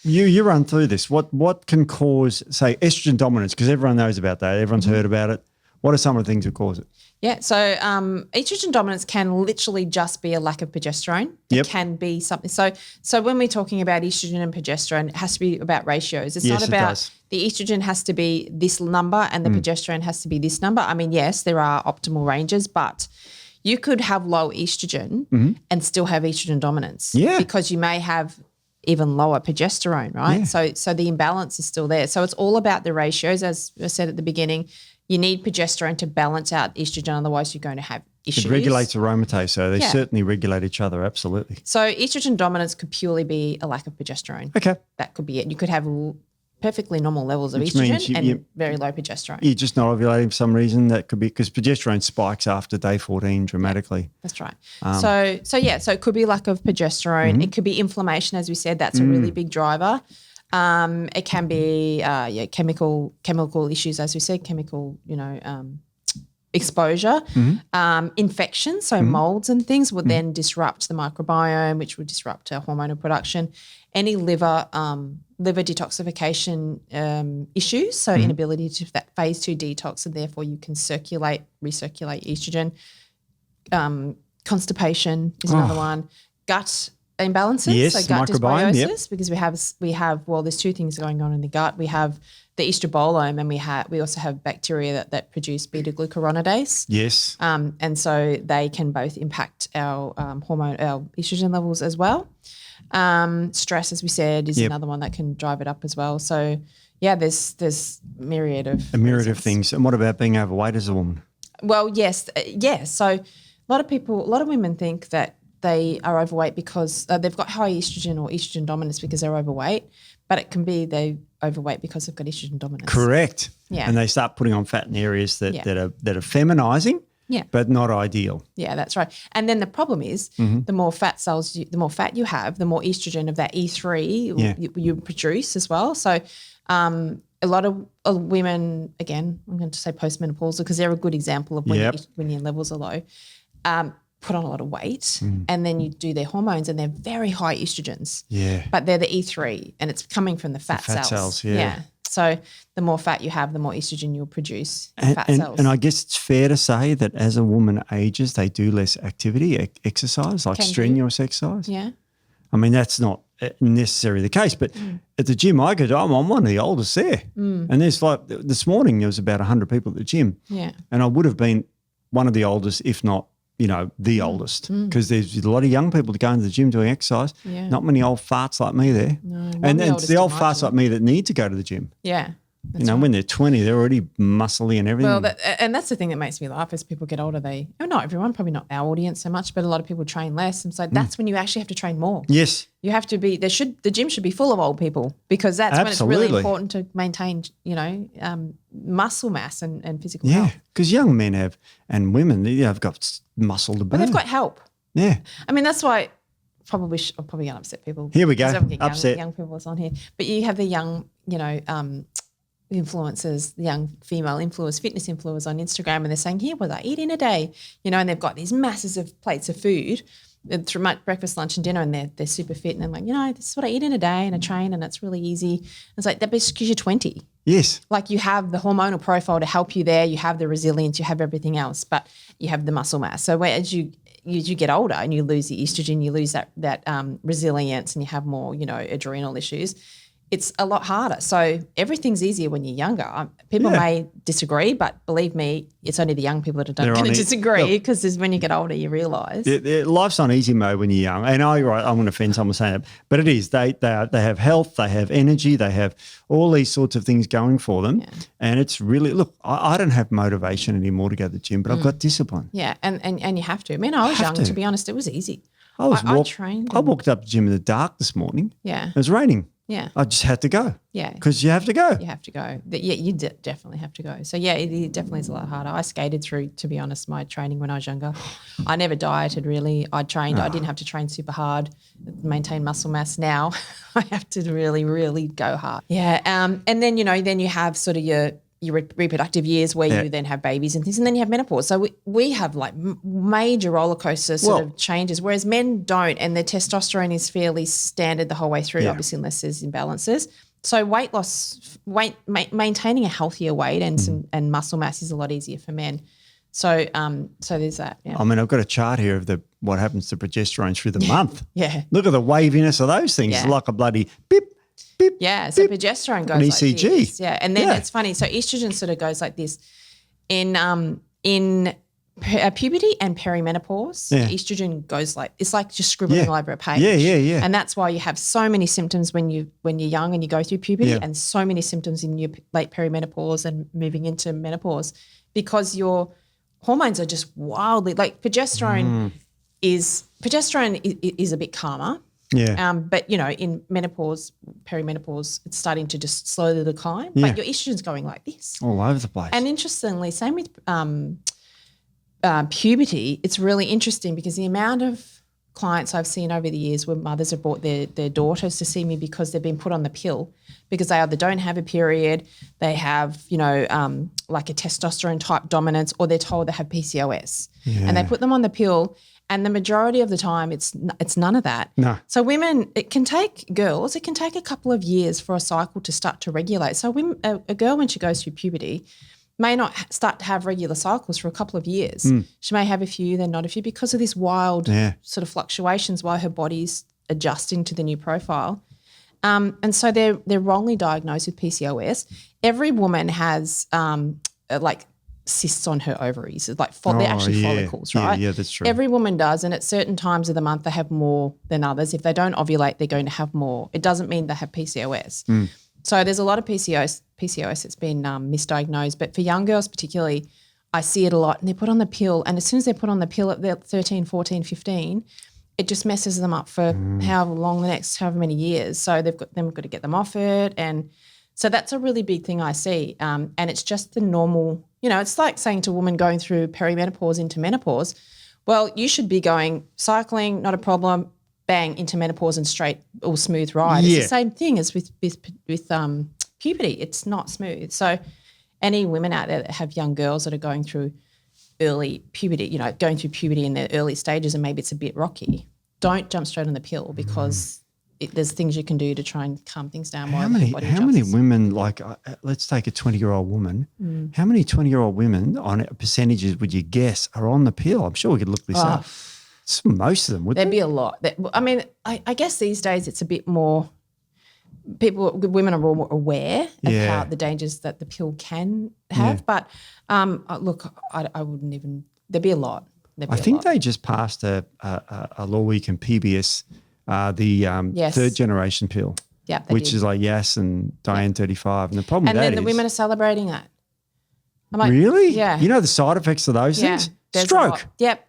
Speaker 2: you run through this. What can cause, say, estrogen dominance? Because everyone knows about that. Everyone's heard about it. What are some of the things that cause it?
Speaker 1: Yeah, so estrogen dominance can literally just be a lack of progesterone. It can be something. So when we're talking about estrogen and progesterone, it has to be about ratios. It's not about the estrogen has to be this number and the progesterone has to be this number. I mean, yes, there are optimal ranges, but you could have low estrogen and still have estrogen dominance because you may have even lower progesterone, right? Yeah. So the imbalance is still there. So it's all about the ratios. As I said at the beginning, you need progesterone to balance out estrogen, otherwise you're going to have issues.
Speaker 2: It regulates aromatase, so they certainly regulate each other, absolutely.
Speaker 1: So estrogen dominance could purely be a lack of progesterone.
Speaker 2: Okay.
Speaker 1: That could be it. You could have perfectly normal levels of estrogen and very low progesterone.
Speaker 2: You're just not ovulating for some reason. That could be because progesterone spikes after day 14 dramatically.
Speaker 1: Yeah, that's right. So it could be lack of progesterone. It could be inflammation, as we said. That's a really big driver. It can be chemical issues, as we said, exposure, infections, so molds and things would then disrupt the microbiome, which would disrupt our hormonal production. Any liver detoxification issues, so inability to that phase 2 detox, and therefore you can recirculate estrogen. Constipation is another one. Gut imbalances, so gut dysbiosis, because we have there's two things going on in the gut. We have the estrobolome, and we also have bacteria that produce beta-glucuronidase.
Speaker 2: Yes.
Speaker 1: And so they can both impact our our estrogen levels as well. Stress, as we said, is another one that can drive it up as well. So yeah, there's a myriad of
Speaker 2: things. And what about being overweight as a woman?
Speaker 1: Well, yes. So a lot of women think that they are overweight because they've got high estrogen or estrogen dominance because they're overweight, but it can be they're overweight because they've got estrogen dominance.
Speaker 2: Correct.
Speaker 1: Yeah.
Speaker 2: And they start putting on fat in areas that are feminizing, but not ideal.
Speaker 1: Yeah, that's right. And then the problem is the more fat cells, the more fat you have, the more estrogen of that E3 you produce as well. So a lot of women, again, I'm going to say postmenopausal because they're a good example of when your levels are low, put on a lot of weight and then you do their hormones and they're very high estrogens.
Speaker 2: Yeah.
Speaker 1: But they're the E3 and it's coming from the fat cells. Yeah. So the more fat you have, the more estrogen you'll produce in fat cells.
Speaker 2: And I guess it's fair to say that as a woman ages, they do less activity, exercise, like strenuous exercise.
Speaker 1: Yeah.
Speaker 2: I mean, that's not necessarily the case, but at the gym I go to, I'm one of the oldest there. And there's like this morning there was about 100 people at the gym.
Speaker 1: Yeah.
Speaker 2: And I would have been one of the oldest, if not, the oldest, because there's a lot of young people that go into the gym doing exercise. Yeah. Not many old farts like me there.
Speaker 1: No,
Speaker 2: and it's the old farts like me that need to go to the gym.
Speaker 1: Yeah.
Speaker 2: When they're 20, they're already muscly and everything.
Speaker 1: Well, and that's the thing that makes me laugh as people get older. Not everyone, probably not our audience so much, but a lot of people train less. And so that's when you actually have to train more.
Speaker 2: Yes.
Speaker 1: You have to be, the gym should be full of old people because that's when it's really important to maintain, muscle mass and physical health. Yeah,
Speaker 2: because young men and women, have got muscle to burn.
Speaker 1: But they've got help.
Speaker 2: Yeah.
Speaker 1: I mean, that's why I'm probably going to upset people.
Speaker 2: Here we go, upset.
Speaker 1: Young people is on here. But you have the young, influencers, the young female influencers, fitness influencers on Instagram, and they're saying, here, what I eat in a day, and they've got these masses of plates of food through breakfast, lunch and dinner, and they're super fit, and they're like, this is what I eat in a day, and I train, and it's really easy. It's like, that's because you're 20.
Speaker 2: Yes.
Speaker 1: Like you have the hormonal profile to help you there, you have the resilience, you have everything else, but you have the muscle mass. So as you get older and you lose the estrogen, you lose that resilience, and you have more, adrenal issues, it's a lot harder. So everything's easier when you're younger. People may disagree, but believe me, it's only the young people that are going to disagree because when you get older, you realise.
Speaker 2: Life's on easy mode when you're young. And I'm going to offend someone saying that, but it is. They have health, they have energy, they have all these sorts of things going for them. Yeah. And it's really, look, I don't have motivation anymore to go to the gym, but I've got discipline.
Speaker 1: Yeah, and you have to. I mean, I was young, to be honest, it was easy.
Speaker 2: I
Speaker 1: trained.
Speaker 2: I walked up to the gym in the dark this morning.
Speaker 1: Yeah.
Speaker 2: It was raining.
Speaker 1: Yeah.
Speaker 2: I just had to go.
Speaker 1: Yeah.
Speaker 2: Because you have to go.
Speaker 1: You have to go. Yeah, you definitely have to go. So, yeah, it definitely is a lot harder. I skated through, to be honest, my training when I was younger. I never dieted really. I trained. I didn't have to train super hard, maintain muscle mass. Now I have to really, really go hard. Yeah. And then, then you have sort of your reproductive years where you then have babies and things, and then you have menopause. So we have like major roller coaster sort of changes, whereas men don't, and their testosterone is fairly standard the whole way through, obviously unless there's imbalances. So weight loss, maintaining a healthier weight and muscle mass is a lot easier for men. So there's that. Yeah.
Speaker 2: I mean, I've got a chart here of what happens to progesterone through the month.
Speaker 1: Yeah.
Speaker 2: Look at the waviness of those things.
Speaker 1: Yeah.
Speaker 2: It's like a bloody beep. Beep,
Speaker 1: yeah, so
Speaker 2: beep,
Speaker 1: progesterone goes
Speaker 2: an
Speaker 1: like
Speaker 2: ECG.
Speaker 1: this. Yeah, and then it's funny. So estrogen sort of goes like this. In puberty and perimenopause, estrogen goes like, it's like just scribbling all over a page.
Speaker 2: Yeah.
Speaker 1: And that's why you have so many symptoms when you're young and you go through puberty, and so many symptoms in your late perimenopause and moving into menopause, because your hormones are just wildly, like progesterone is a bit calmer.
Speaker 2: Yeah.
Speaker 1: But, in menopause, perimenopause, it's starting to just slowly decline. But your estrogen's going like this.
Speaker 2: All over the place.
Speaker 1: And interestingly, same with puberty, it's really interesting because the amount of clients I've seen over the years where mothers have brought their daughters to see me because they've been put on the pill because they either don't have a period, they have, like a testosterone type dominance, or they're told they have PCOS. Yeah. And they put them on the pill. And the majority of the time, it's none of that.
Speaker 2: No.
Speaker 1: So it can take a couple of years for a cycle to start to regulate. So a girl, when she goes through puberty, may not start to have regular cycles for a couple of years. She may have a few, then not a few, because of this wild sort of fluctuations while her body's adjusting to the new profile. And so they're wrongly diagnosed with PCOS. Every woman has like cysts on her ovaries. It's like they're actually follicles, right?
Speaker 2: Yeah, that's true.
Speaker 1: Every woman does, and at certain times of the month they have more than others. If they don't ovulate, they're going to have more. It doesn't mean they have PCOS. So there's a lot of PCOS that's been misdiagnosed, but for young girls particularly, I see it a lot, and they're put on the pill, and as soon as they're put on the pill at 13, 14, 15, it just messes them up for however many years. So we've got to get them off it, and so that's a really big thing I see. And it's just the normal, it's like saying to a woman going through perimenopause into menopause, well, you should be going cycling, not a problem, bang, into menopause and straight or smooth ride.
Speaker 2: Yeah.
Speaker 1: It's the same thing as with puberty. It's not smooth. So any women out there that have young girls that are going through early puberty, going through puberty in their early stages and maybe it's a bit rocky, don't jump straight on the pill because there's things you can do to try and calm things down.
Speaker 2: How many women, like let's take a 20-year-old woman, how many 20-year-old women on percentages would you guess are on the pill? I'm sure we could look this up. Most of them, would
Speaker 1: There'd be a lot. I mean, I guess these days it's a bit more women are more aware of how the dangers that the pill can have. But look, I wouldn't even, there'd be a lot.
Speaker 2: I think they just passed a law where you can PBS the third generation pill, which is like Yas and Diane 35. And the problem with that is. And
Speaker 1: then the women are celebrating that. I'm like,
Speaker 2: really?
Speaker 1: Yeah.
Speaker 2: You know the side effects of those things? Stroke.
Speaker 1: Yep.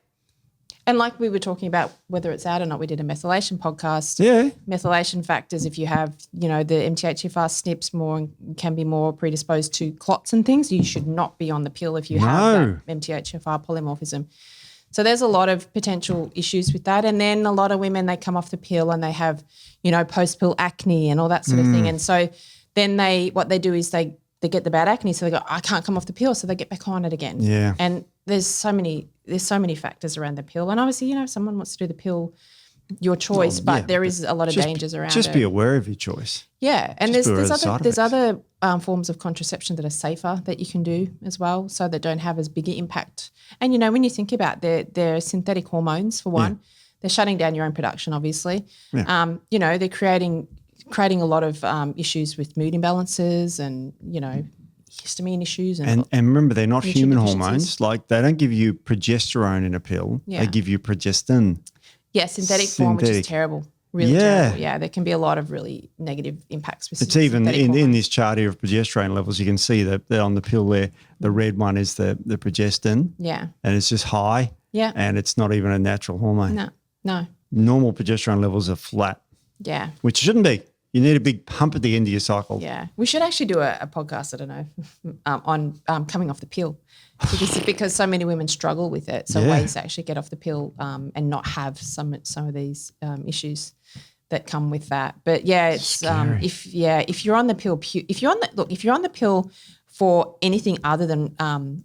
Speaker 1: And like we were talking about whether it's out or not, we did a methylation podcast.
Speaker 2: Yeah.
Speaker 1: Methylation factors, if you have, the MTHFR SNPs can be more predisposed to clots and things. You should not be on the pill if you have that MTHFR polymorphism. So there's a lot of potential issues with that. And then a lot of women, they come off the pill and they have, post-pill acne and all that sort of thing. And so then what they do is they get the bad acne. So they go, I can't come off the pill. So they get back on it again.
Speaker 2: Yeah.
Speaker 1: And there's so many factors around the pill. And obviously, if someone wants to do the pill, your choice, but there is a lot of dangers around it.
Speaker 2: Just be aware of your choice.
Speaker 1: Yeah. And there's other forms of contraception that are safer that you can do as well, so that don't have as big an impact. And, when you think about they're synthetic hormones, for one, they're shutting down your own production, obviously. Yeah. They're creating a lot of issues with mood imbalances and, histamine issues. And
Speaker 2: remember, they're not human hormones. Like they don't give you progesterone in a pill. Yeah. They give you progestin.
Speaker 1: Yeah, synthetic form, which is terrible. Really terrible. Yeah, there can be a lot of really negative impacts with synthetic
Speaker 2: even
Speaker 1: hormones.
Speaker 2: in this chart here of progesterone levels, you can see that on the pill there, the red one is the progestin.
Speaker 1: Yeah.
Speaker 2: And it's just high.
Speaker 1: Yeah.
Speaker 2: And it's not even a natural hormone.
Speaker 1: No.
Speaker 2: Normal progesterone levels are flat. Yeah. Which shouldn't be. You need a big pump at the end of your cycle.
Speaker 1: Yeah. We should actually do a podcast, I don't know, on coming off the pill because so many women struggle with it. So ways to actually get off the pill and not have some of these issues that come with that. But it's if you're on the pill, if you're on the pill for anything other than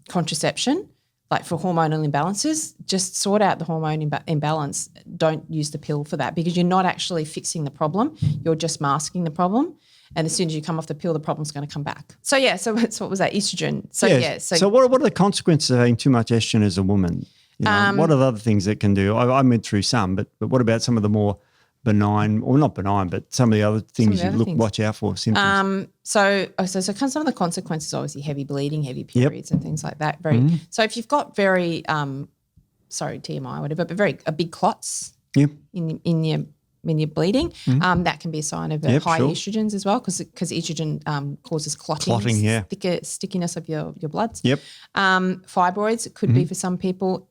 Speaker 1: contraception, like for hormonal imbalances, just sort out the hormone imbalance. Don't use the pill for that because you're not actually fixing the problem. You're just masking the problem. And as soon as you come off the pill, the problem's going to come back. So what was that? Estrogen. So what
Speaker 2: are the consequences of having too much estrogen as a woman? What are the other things that can do? I went through some, but what about some of the more benign, or not benign, but some of the other things watch out for, symptoms?
Speaker 1: So some of the consequences, obviously heavy bleeding, heavy periods and things like that. So if you've got very, TMI or whatever, but a big clots in your when you're bleeding, that can be a sign of high estrogens as well because estrogen causes clotting, stickiness of your bloods. Fibroids, it could be for some people.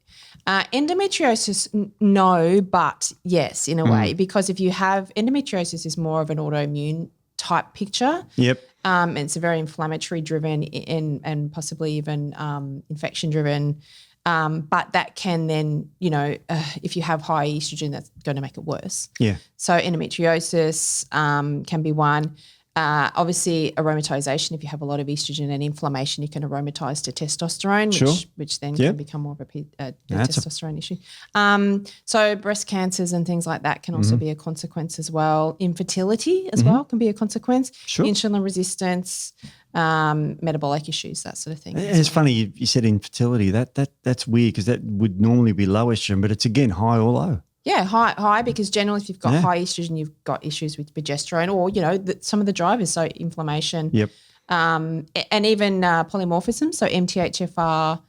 Speaker 1: Endometriosis, no, but yes, in a way, because if you have endometriosis is more of an autoimmune type picture. It's a very inflammatory driven and possibly even infection driven. But that can then, if you have high estrogen, that's going to make it worse. So endometriosis can be one. Obviously, aromatization, if you have a lot of estrogen and inflammation, you can aromatize to testosterone, which then can become more of a testosterone issue. So breast cancers and things like that can also be a consequence as well. Infertility as well can be a consequence. Insulin resistance, metabolic issues, that sort of thing.
Speaker 2: It's funny you said infertility. That's weird because that would normally be low estrogen, but it's again high or low.
Speaker 1: Yeah, high because generally if you've got high estrogen, you've got issues with progesterone or, some of the drivers, so inflammation.
Speaker 2: Yep.
Speaker 1: And even polymorphism, so MTHFR,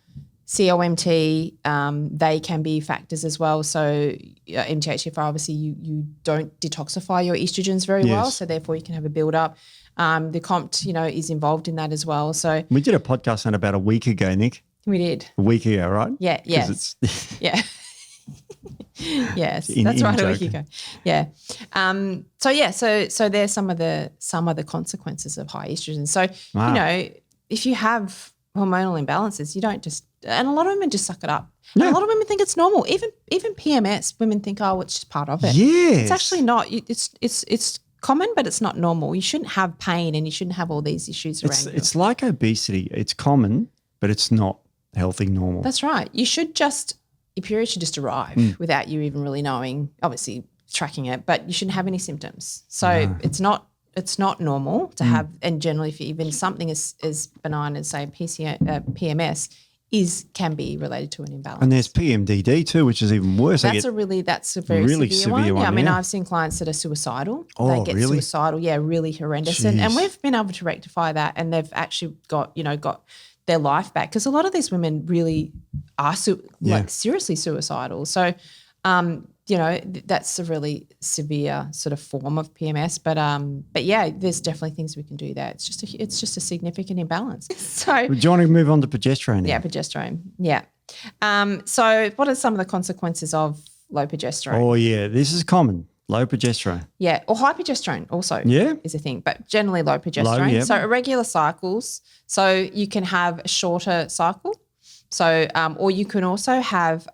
Speaker 1: COMT, they can be factors as well. So MTHFR, obviously you don't detoxify your estrogens very well, so therefore you can have a build-up. The COMT, is involved in that as well. So
Speaker 2: we did a podcast on about a week ago, Nic.
Speaker 1: We did.
Speaker 2: A week ago, right?
Speaker 1: Yeah, yes. Yeah. Yes, that's right, a week ago. Yeah. So there's some of the consequences of high estrogen. So, if you have hormonal imbalances, you don't just – and a lot of women just suck it up. Yeah. And a lot of women think it's normal. Even PMS, women think, oh, it's just part of it.
Speaker 2: Yes.
Speaker 1: It's actually not. It's common, but it's not normal. You shouldn't have pain and you shouldn't have all these issues around you.
Speaker 2: It's like obesity. It's common, but it's not healthy, normal.
Speaker 1: That's right. You should just – your period should just arrive without you even really knowing, obviously tracking it, but you shouldn't have any symptoms. So it's not normal to have, and generally if even something as benign as say PMS can be related to an imbalance.
Speaker 2: And there's PMDD too, which is even worse.
Speaker 1: That's a very really severe one. Yeah, I mean, I've seen clients that are suicidal.
Speaker 2: Oh,
Speaker 1: they get
Speaker 2: really?
Speaker 1: suicidal. Yeah, really horrendous. And we've been able to rectify that, and they've actually got their life back, because a lot of these women really are seriously suicidal. So, that's a really severe sort of form of PMS. But yeah, there's definitely things we can do there. It's just a significant imbalance. So,
Speaker 2: do you want to move on to progesterone now?
Speaker 1: Yeah, progesterone. Yeah. So what are some of the consequences of low progesterone?
Speaker 2: Oh yeah, this is common. Low progesterone.
Speaker 1: Yeah, or high progesterone also is a thing, but generally low progesterone.
Speaker 2: Low,
Speaker 1: So irregular cycles. So you can have a shorter cycle. So or you can also have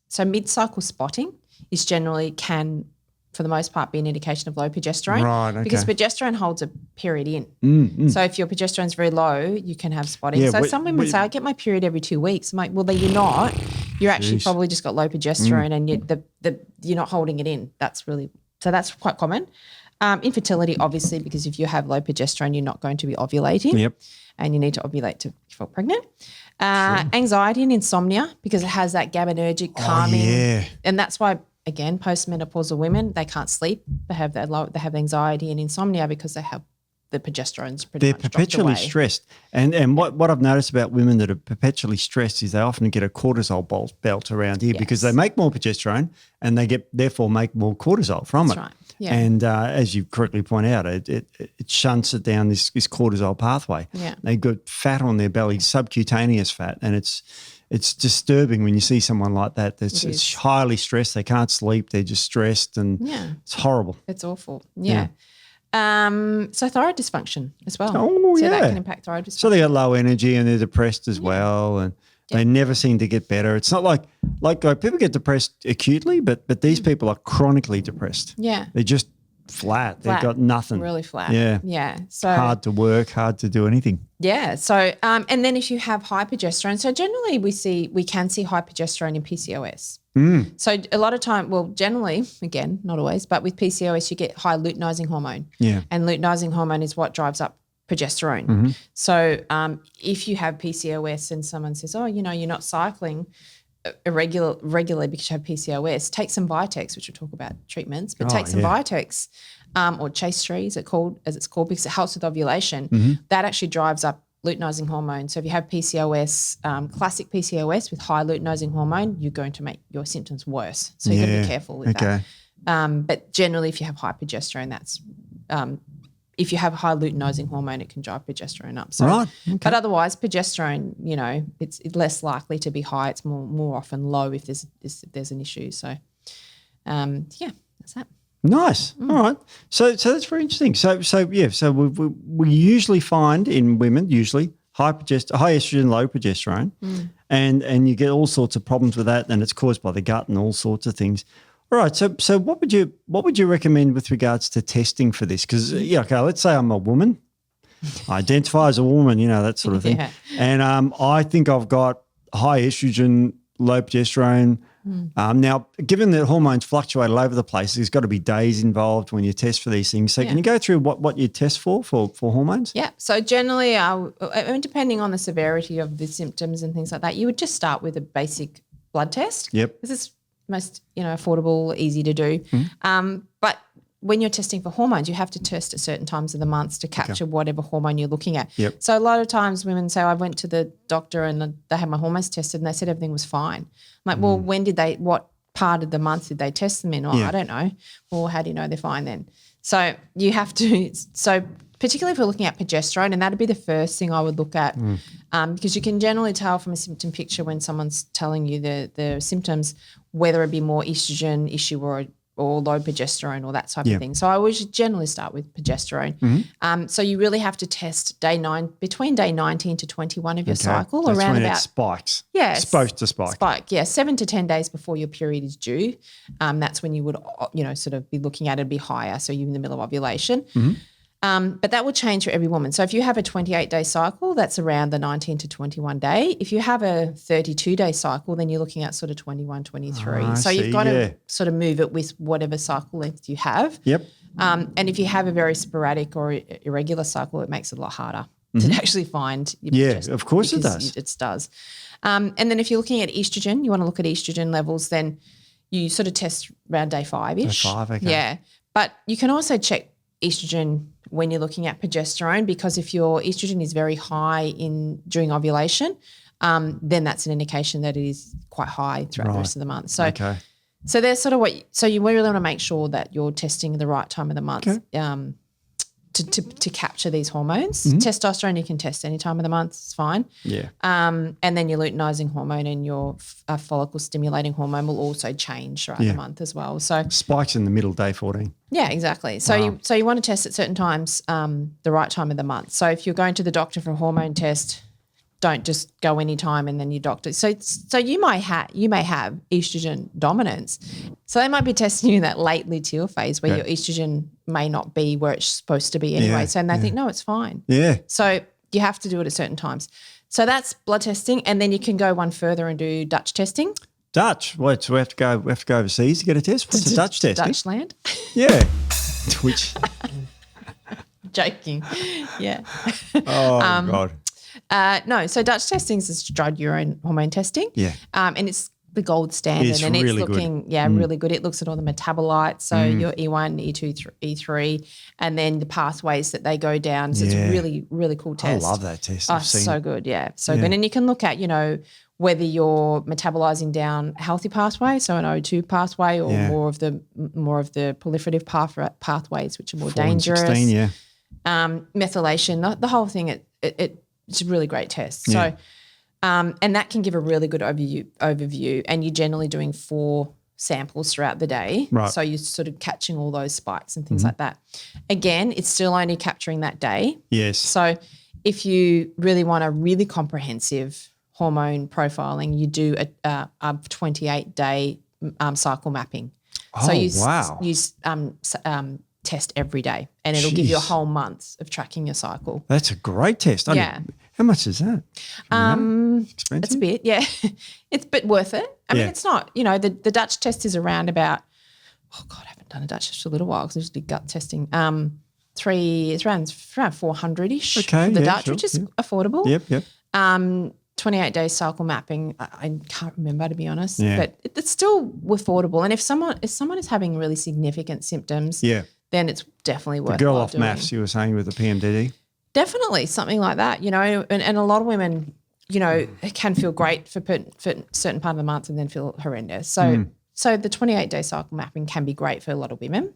Speaker 1: so mid-cycle spotting is generally can, for the most part, be an indication of low progesterone.
Speaker 2: Right, okay.
Speaker 1: Because progesterone holds a period in. So if your progesterone is very low, you can have spotting.
Speaker 2: Yeah,
Speaker 1: so some women say, I get my period every 2 weeks. I'm like, well, then you're not. You're actually probably just got low progesterone and you're not holding it in. That's quite common. Infertility, obviously, because if you have low progesterone, you're not going to be ovulating.
Speaker 2: Yep.
Speaker 1: And you need to ovulate to fall pregnant. Anxiety and insomnia, because it has that GABAergic calming.
Speaker 2: Oh, yeah.
Speaker 1: And that's why, again, postmenopausal women, they can't sleep. They have anxiety and insomnia because they have the progesterone's pretty much dropped away.
Speaker 2: They're perpetually stressed. And what I've noticed about women that are perpetually stressed is they often get a cortisol belt around here because they make more progesterone and they therefore make more cortisol from it.
Speaker 1: That's right. Yeah.
Speaker 2: And as you correctly point out, it shunts it down this cortisol pathway.
Speaker 1: Yeah.
Speaker 2: They've got fat on their belly, subcutaneous fat, and it's disturbing when you see someone like that. It's highly stressed. They can't sleep. They're just stressed, and it's horrible.
Speaker 1: It's awful. Yeah. So thyroid dysfunction as well.
Speaker 2: Oh,
Speaker 1: so that can impact thyroid dysfunction.
Speaker 2: So they got low energy and they're depressed as well, and they never seem to get better. It's not like people get depressed acutely, but these people are chronically depressed.
Speaker 1: Yeah.
Speaker 2: They're just flat. They've got nothing.
Speaker 1: Really flat.
Speaker 2: Yeah.
Speaker 1: Yeah. So
Speaker 2: hard to work, hard to do anything.
Speaker 1: Yeah. So and then if you have high progesterone, so generally we can see high progesterone in PCOS. So a lot of time, well, generally, again, not always, but with PCOS you get high luteinizing hormone. Yeah. And luteinizing hormone is what drives up progesterone. Mm-hmm. So if you have PCOS and someone says, oh, you're not cycling regularly because you have PCOS, take some Vitex, which we'll talk about treatments, but take some Vitex or Chase as it's called, because it helps with ovulation. Mm-hmm. That actually drives up luteinizing hormone. So if you have PCOS, classic PCOS with high luteinizing hormone, you're going to make your symptoms worse. So you've got to be careful with that. But generally, if you have high progesterone, that's if you have high luteinizing hormone, it can drive progesterone up. So,
Speaker 2: right. Okay.
Speaker 1: But otherwise, progesterone, it's less likely to be high. It's more often low if there's an issue. So, that's that.
Speaker 2: Nice. All right. So that's very interesting. So we usually find in women high estrogen, low progesterone, and you get all sorts of problems with that, and it's caused by the gut and all sorts of things. All right. So what would you recommend with regards to testing for this? Because let's say I'm a woman, I identify as a woman, that sort of thing, and I think I've got high estrogen, low progesterone. Now, given that hormones fluctuate all over the place, there's got to be days involved when you test for these things. So can you go through what you test for hormones?
Speaker 1: Yeah. So generally, depending on the severity of the symptoms and things like that, you would just start with a basic blood test.
Speaker 2: Yep.
Speaker 1: This is affordable, easy to do. But when you're testing for hormones, you have to test at certain times of the month to capture whatever hormone you're looking at.
Speaker 2: Yep.
Speaker 1: So a lot of times women say, I went to the doctor and they had my hormones tested and they said everything was fine. I'm like, well, what part of the month did they test them in? Well, I don't know. Well, how do you know they're fine then? So you have to particularly if we're looking at progesterone, and that'd be the first thing I would look at because you can generally tell from a symptom picture when someone's telling you the symptoms whether it be more estrogen issue or low progesterone or that type of thing. So I always generally start with progesterone. So you really have to test between day 19 to 21 of your cycle.
Speaker 2: That's
Speaker 1: around
Speaker 2: when
Speaker 1: about
Speaker 2: it spikes.
Speaker 1: Yeah.
Speaker 2: It's supposed to spike.
Speaker 1: 7 to 10 days before your period is due. That's when you would, sort of be looking at it be higher. So you're in the middle of ovulation. But that will change for every woman. So if you have a 28-day cycle, that's around the 19 to 21 day. If you have a 32-day cycle, then you're looking at sort of 21, 23. So you've got to sort of move it with whatever cycle length you have.
Speaker 2: Yep.
Speaker 1: And if you have a very sporadic or irregular cycle, it makes it a lot harder to actually find your progesterone.
Speaker 2: Of course it does.
Speaker 1: It does. And then if you're looking at estrogen, you want to look at estrogen levels, then you sort of test around day 5-ish.
Speaker 2: Day 5, okay.
Speaker 1: Yeah. But you can also check estrogen when you're looking at progesterone because if your estrogen is very high during ovulation, then that's an indication that it is quite high throughout the rest of the month. So, so there's sort of so you really want to make sure that you're testing the right time of the month to capture these hormones. Testosterone you can test any time of the month, it's fine.
Speaker 2: Yeah.
Speaker 1: And then your luteinizing hormone and your follicle stimulating hormone will also change throughout the month as well. So
Speaker 2: spikes in the middle, day 14.
Speaker 1: Yeah, exactly. So you want to test at certain times the right time of the month. So if you're going to the doctor for a hormone test, don't just go any time and then your doctor. So you may have estrogen dominance. So they might be testing you in that late luteal phase where your estrogen may not be where it's supposed to be anyway. So they think, no, it's fine.
Speaker 2: Yeah.
Speaker 1: So you have to do it at certain times. So that's blood testing, and then you can go one further and do Dutch testing.
Speaker 2: Dutch? What? So we have to go overseas to get a test? What's a Dutch testing?
Speaker 1: Dutchland.
Speaker 2: Yeah. Which?
Speaker 1: Joking. Yeah.
Speaker 2: Oh God.
Speaker 1: No, so Dutch testing is dried urine hormone testing.
Speaker 2: Yeah.
Speaker 1: And it's the gold standard.
Speaker 2: It's
Speaker 1: and
Speaker 2: really
Speaker 1: it's looking,
Speaker 2: good.
Speaker 1: really good. It looks at all the metabolites, so your E1, E2, E3, and then the pathways that they go down. So it's a really, really cool test.
Speaker 2: I love that test.
Speaker 1: Oh, so good, so good. And you can look at, whether you're metabolizing down a healthy pathway, so an O2 pathway, or more of the proliferative pathways, which are more dangerous.
Speaker 2: 16,
Speaker 1: methylation, the whole thing. It's a really great test. So, and that can give a really good overview. And you're generally doing 4 samples throughout the day.
Speaker 2: Right.
Speaker 1: So you're sort of catching all those spikes and things like that. Again, it's still only capturing that day.
Speaker 2: Yes.
Speaker 1: So if you really want a really comprehensive hormone profiling, you do a 28-day cycle mapping.
Speaker 2: Oh,
Speaker 1: so you test every day, and it'll give you a whole month of tracking your cycle.
Speaker 2: That's a great test. How much is that? Expensive?
Speaker 1: It's a bit, it's a bit worth it. I mean, it's not, the Dutch test is around about, I haven't done a Dutch test for a little while because I just did gut testing. It's around 400-ish for the Dutch, which is affordable.
Speaker 2: Yep.
Speaker 1: 28-day cycle mapping, I can't remember, to be honest, but it's still affordable. And if someone is having really significant symptoms, then it's definitely worthwhile
Speaker 2: doing. The girl off
Speaker 1: doing.
Speaker 2: maths, you were saying, with the PMDD?
Speaker 1: Definitely, something like that, and a lot of women, can feel great for a certain part of the month and then feel horrendous. So the 28-day cycle mapping can be great for a lot of women.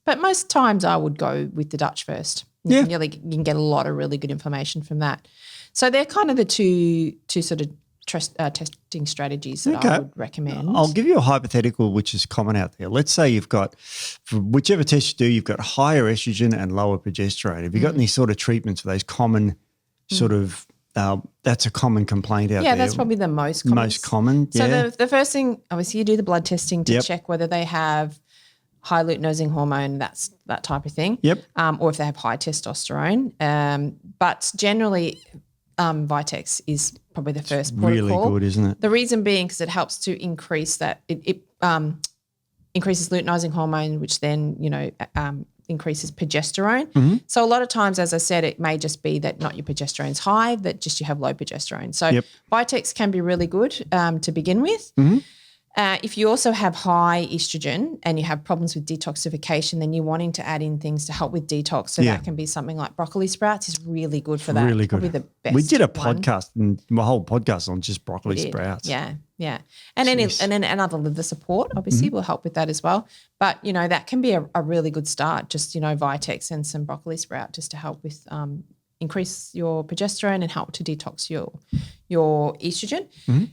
Speaker 1: But most times I would go with the Dutch first. You can get a lot of really good information from that. So they're kind of the two sort of testing strategies that I would recommend.
Speaker 2: I'll give you a hypothetical which is common out there. Let's say you've got, for whichever test you do, you've got higher estrogen and lower progesterone. Have you got any sort of treatments for those common sort of, that's a common complaint out there?
Speaker 1: Yeah, that's probably the most common.
Speaker 2: Most common,
Speaker 1: So the first thing, obviously you do the blood testing to check whether they have high luteinizing hormone, that type of thing.
Speaker 2: Yep.
Speaker 1: Or if they have high testosterone. But generally, Vitex is probably the first protocol.
Speaker 2: Really good, isn't it?
Speaker 1: The reason being because it helps to increase that it increases luteinizing hormone, which then increases progesterone. So a lot of times, as I said, it may just be that not your progesterone's high, that just you have low progesterone. So Vitex can be really good to begin with. If you also have high estrogen and you have problems with detoxification, then you're wanting to add in things to help with detox. So that can be something like broccoli sprouts is really good for that.
Speaker 2: Really good.
Speaker 1: Probably the best.
Speaker 2: We did a
Speaker 1: one.
Speaker 2: podcast, and my whole podcast on just broccoli sprouts.
Speaker 1: Yeah. And then another liver support obviously will help with that as well. But, that can be a really good start, just, Vitex and some broccoli sprout just to help with increase your progesterone and help to detox your estrogen. Mm-hmm.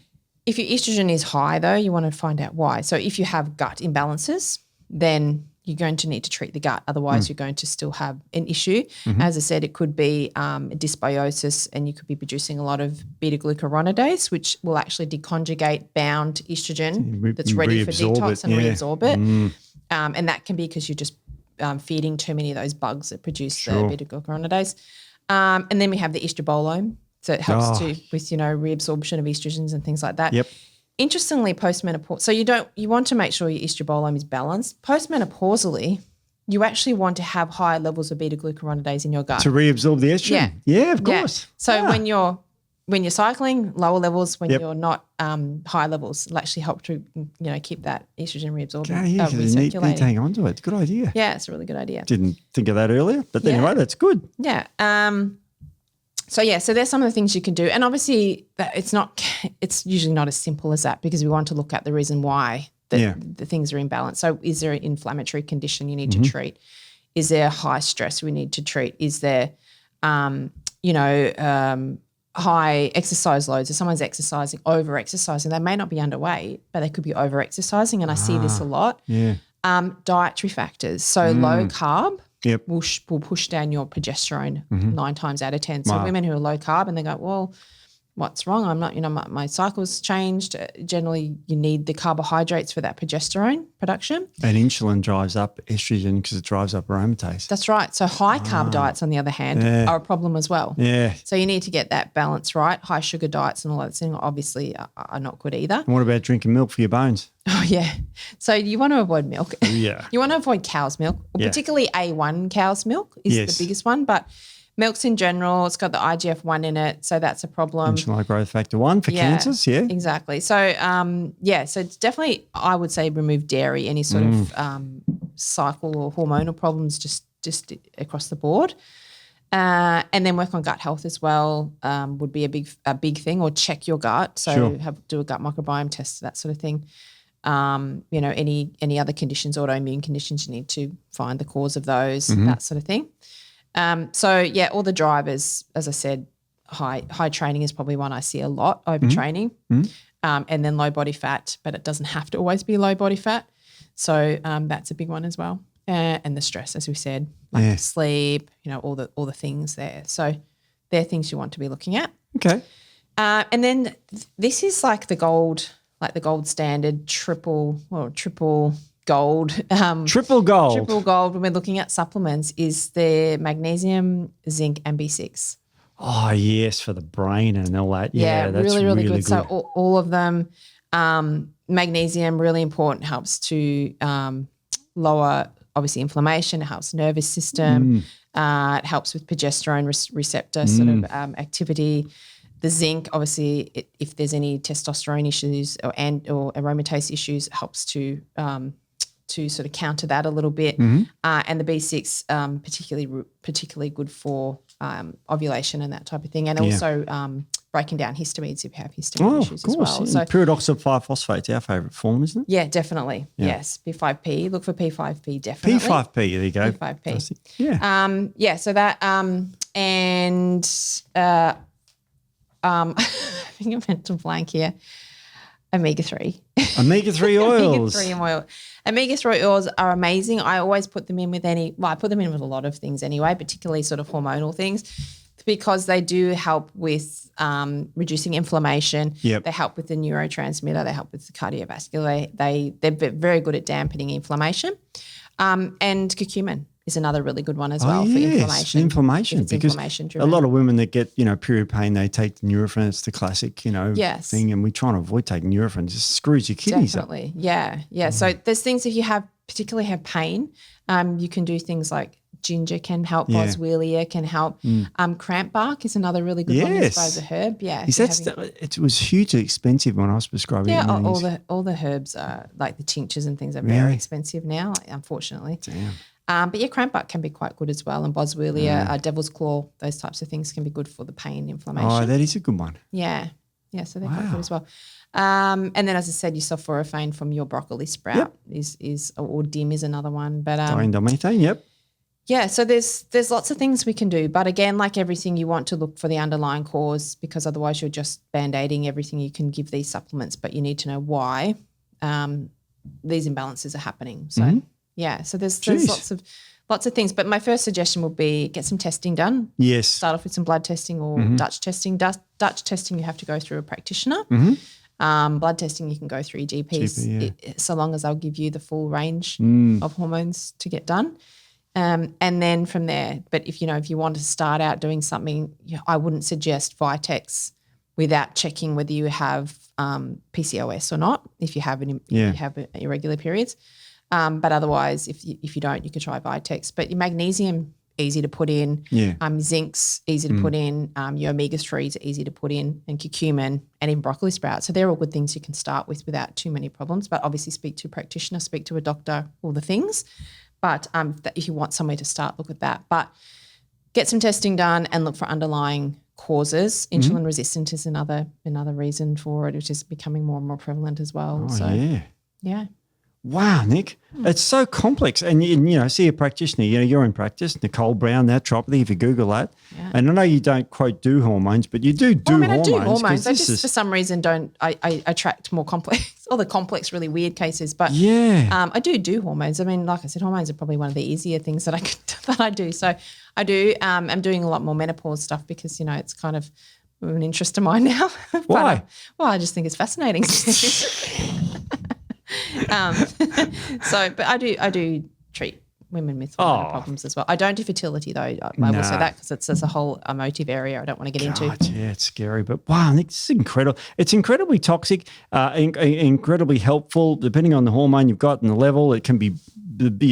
Speaker 1: If your estrogen is high, though, you want to find out why. So if you have gut imbalances, then you're going to need to treat the gut. Otherwise, you're going to still have an issue. Mm-hmm. As I said, it could be dysbiosis, and you could be producing a lot of beta-glucuronidase, which will actually deconjugate bound estrogen that's ready for detox and reabsorb it. Mm. And that can be because you're just feeding too many of those bugs that produce the beta-glucuronidase. And then we have the estrobolome. So it helps with, reabsorption of estrogens and things like that.
Speaker 2: Yep.
Speaker 1: Interestingly, postmenopause, so you want to make sure your estrobolome is balanced. Postmenopausally, you actually want to have higher levels of beta-glucuronidase in your gut.
Speaker 2: To reabsorb the estrogen? Yeah, of course.
Speaker 1: So when you're cycling, lower levels. When you're not, high levels will actually help to, keep that estrogen reabsorbing, recirculating.
Speaker 2: You need to hang on to it. Good idea.
Speaker 1: Yeah, it's a really good idea.
Speaker 2: Didn't think of that earlier, but anyway, that's good.
Speaker 1: Yeah. So there's some of the things you can do. And obviously it's usually not as simple as that, because we want to look at the reason why the things are imbalanced. So is there an inflammatory condition you need to treat? Is there high stress we need to treat? Is there, high exercise loads? If someone's over-exercising, they may not be underweight, but they could be over-exercising, and I see this a lot.
Speaker 2: Yeah.
Speaker 1: Dietary factors. So low carb. Yep. Will push down your progesterone 9 times out of 10. So women who are low carb and they go, well, what's wrong? I'm not, my cycle's changed. Generally, you need the carbohydrates for that progesterone production.
Speaker 2: And insulin drives up estrogen because it drives up aromatase.
Speaker 1: That's right. So high carb diets, on the other hand, are a problem as well.
Speaker 2: Yeah.
Speaker 1: So you need to get that balance right. High sugar diets and all that thing obviously are not good either.
Speaker 2: And what about drinking milk for your bones?
Speaker 1: Oh, yeah. So you want to avoid milk.
Speaker 2: Yeah.
Speaker 1: You want to avoid cow's milk, particularly A1 cow's milk is the biggest one, but milks in general, it's got the IGF-1 in it, so that's a problem.
Speaker 2: Insulin growth factor 1 for cancers,
Speaker 1: exactly. So, so it's definitely, I would say, remove dairy, any sort of cycle or hormonal problems just across the board. And then work on gut health as well would be a big thing, or check your gut. So do a gut microbiome test, that sort of thing. Any other conditions, autoimmune conditions, you need to find the cause of those, that sort of thing. All the drivers, as I said, high training is probably one I see a lot, overtraining, and then low body fat, but it doesn't have to always be low body fat. So that's a big one as well. And the stress, as we said, like sleep, all the things there. So they're things you want to be looking at.
Speaker 2: Okay.
Speaker 1: And then this is like the gold standard triple gold.
Speaker 2: Triple gold.
Speaker 1: Triple gold when we're looking at supplements is the magnesium, zinc, and B6.
Speaker 2: Oh, yes, for the brain and all that. Yeah, that's
Speaker 1: really, really good. So all of them, magnesium, really important, helps to lower, obviously, inflammation. It helps nervous system. It helps with progesterone receptor sort of activity. The zinc, obviously, if there's any testosterone issues or aromatase issues, it helps to sort of counter that a little bit. And the B6 particularly good for ovulation and that type of thing, and also breaking down histamines if you have histamine issues as well. So
Speaker 2: pyridoxal 5-phosphate's our favourite form, isn't it?
Speaker 1: Yeah, definitely. Yeah. Yes, P5P. Look for P5P definitely.
Speaker 2: P5P, there you go.
Speaker 1: P5P.
Speaker 2: Yeah.
Speaker 1: So that and I think I meant to blank here. Omega-3.
Speaker 2: Omega-3 oils.
Speaker 1: Omega-3 oils are amazing. I always put them in with I put them in with a lot of things anyway, particularly sort of hormonal things, because they do help with reducing inflammation.
Speaker 2: Yep.
Speaker 1: They help with the neurotransmitter. They help with the cardiovascular. They're very good at dampening inflammation. And curcumin is another really good one as well for inflammation.
Speaker 2: Inflammation, because a lot of women that get, period pain, they take the Nurofen. It's the classic, thing, and we try and avoid taking Nurofen. It just screws your kidneys up.
Speaker 1: Yeah. So there's things, if you particularly have pain, you can do things like ginger can help.
Speaker 2: Yeah.
Speaker 1: Boswellia can help. Cramp bark is another really good one used as a herb. Yeah.
Speaker 2: It was hugely expensive when I was prescribing it.
Speaker 1: All the herbs are like the tinctures and things are very expensive now, unfortunately.
Speaker 2: Damn.
Speaker 1: But cramp bark can be quite good as well. And Boswellia, devil's claw, those types of things can be good for the pain, inflammation.
Speaker 2: Oh, that is a good one.
Speaker 1: Yeah. Yeah, so they're quite good as well. And then, as I said, your sulforaphane from your broccoli sprout is or dim is another one. But
Speaker 2: diindolylmethane, yep.
Speaker 1: Yeah, so there's lots of things we can do. But again, like everything, you want to look for the underlying cause because otherwise you're just band-aiding everything. You can give these supplements, but you need to know why these imbalances are happening. So, so there's lots of things. But my first suggestion would be get some testing done.
Speaker 2: Yes.
Speaker 1: Start off with some blood testing or Dutch testing. Dutch testing, you have to go through a practitioner. Blood testing, you can go through your GPs, so long as they'll give you the full range of hormones to get done. And then from there, but if you want to start out doing something, I wouldn't suggest Vitex without checking whether you have PCOS or not, if you have irregular periods. But otherwise, if you don't, you could try Vitex. But your magnesium, easy to put in. Zinc's easy to put in. Your omega-3s are easy to put in, and curcumin and even broccoli sprouts. So they're all good things you can start with without too many problems. But obviously speak to a practitioner, speak to a doctor, all the things. But if you want somewhere to start, look at that. But get some testing done and look for underlying causes. Insulin resistant is another reason for it, which is becoming more and more prevalent as well. Yeah.
Speaker 2: Wow, Nic, it's so complex. And, see a practitioner, you're in practice, Nicole Brown, naturopathy, if you Google that. Yeah. And I know you don't, quote, do hormones, but you do hormones.
Speaker 1: I do hormones. I just, for some reason, I attract more complex, all the complex, really weird cases. But I do hormones. I mean, like I said, hormones are probably one of the easier things that I do. So I do. I'm doing a lot more menopause stuff because, it's kind of an interest of mine now.
Speaker 2: Why?
Speaker 1: I just think it's fascinating. But I do treat women with hormonal problems as well. I don't do fertility though. I will say that because it's a whole emotive area I don't want to get into.
Speaker 2: Yeah, it's scary. But wow, Nic, this is incredible. It's incredibly toxic, incredibly helpful depending on the hormone you've got and the level. It can be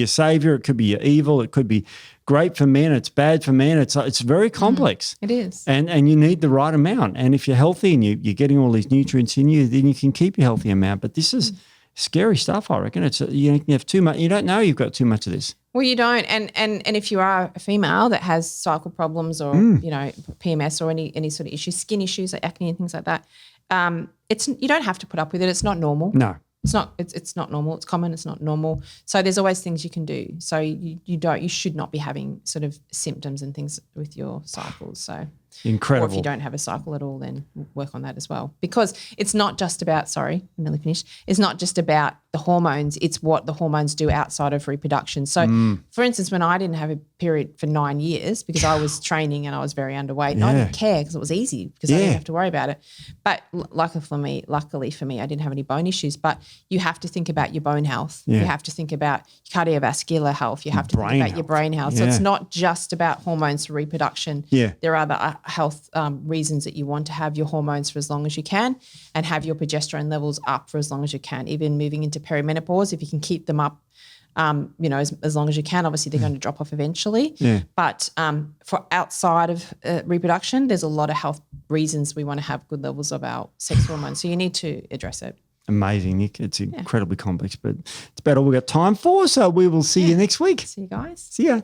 Speaker 2: a savior. It could be evil. It could be great for men. It's bad for men. It's very complex.
Speaker 1: It is.
Speaker 2: And you need the right amount. And if you're healthy and you're getting all these nutrients in you, then you can keep your healthy amount. But this is scary stuff, I reckon. It's you have too much. You don't know you've got too much of this.
Speaker 1: Well, you don't. And if you are a female that has cycle problems or PMS or any sort of issues, skin issues like acne and things like that, you don't have to put up with it. It's not normal.
Speaker 2: No.
Speaker 1: It's not. It's not normal. It's common. It's not normal. So there's always things you can do. So you should not be having sort of symptoms and things with your cycles. So
Speaker 2: incredible.
Speaker 1: Or if you don't have a cycle at all, then work on that as well. Because it's not just about. Sorry, I'm nearly finished. It's not just about the hormones. It's what the hormones do outside of reproduction. So, for instance, when I didn't have a period for 9 years because I was training and I was very underweight, I didn't care because it was easy because I didn't have to worry about it. But luckily for me, I didn't have any bone issues. But you have to think about your bone health. You have to think about cardiovascular health. You have to think about your brain health. So it's not just about hormones for reproduction. There are other health reasons that you want to have your hormones for as long as you can and have your progesterone levels up for as long as you can, even moving into perimenopause. If you can keep them up, as long as you can, obviously they're going to drop off eventually. But for outside of reproduction, there's a lot of health reasons we want to have good levels of our sex hormones. So you need to address it.
Speaker 2: Amazing, Nic. It's incredibly complex, but it's about all we've got time for. So we will see you next week.
Speaker 1: See you guys.
Speaker 2: See ya.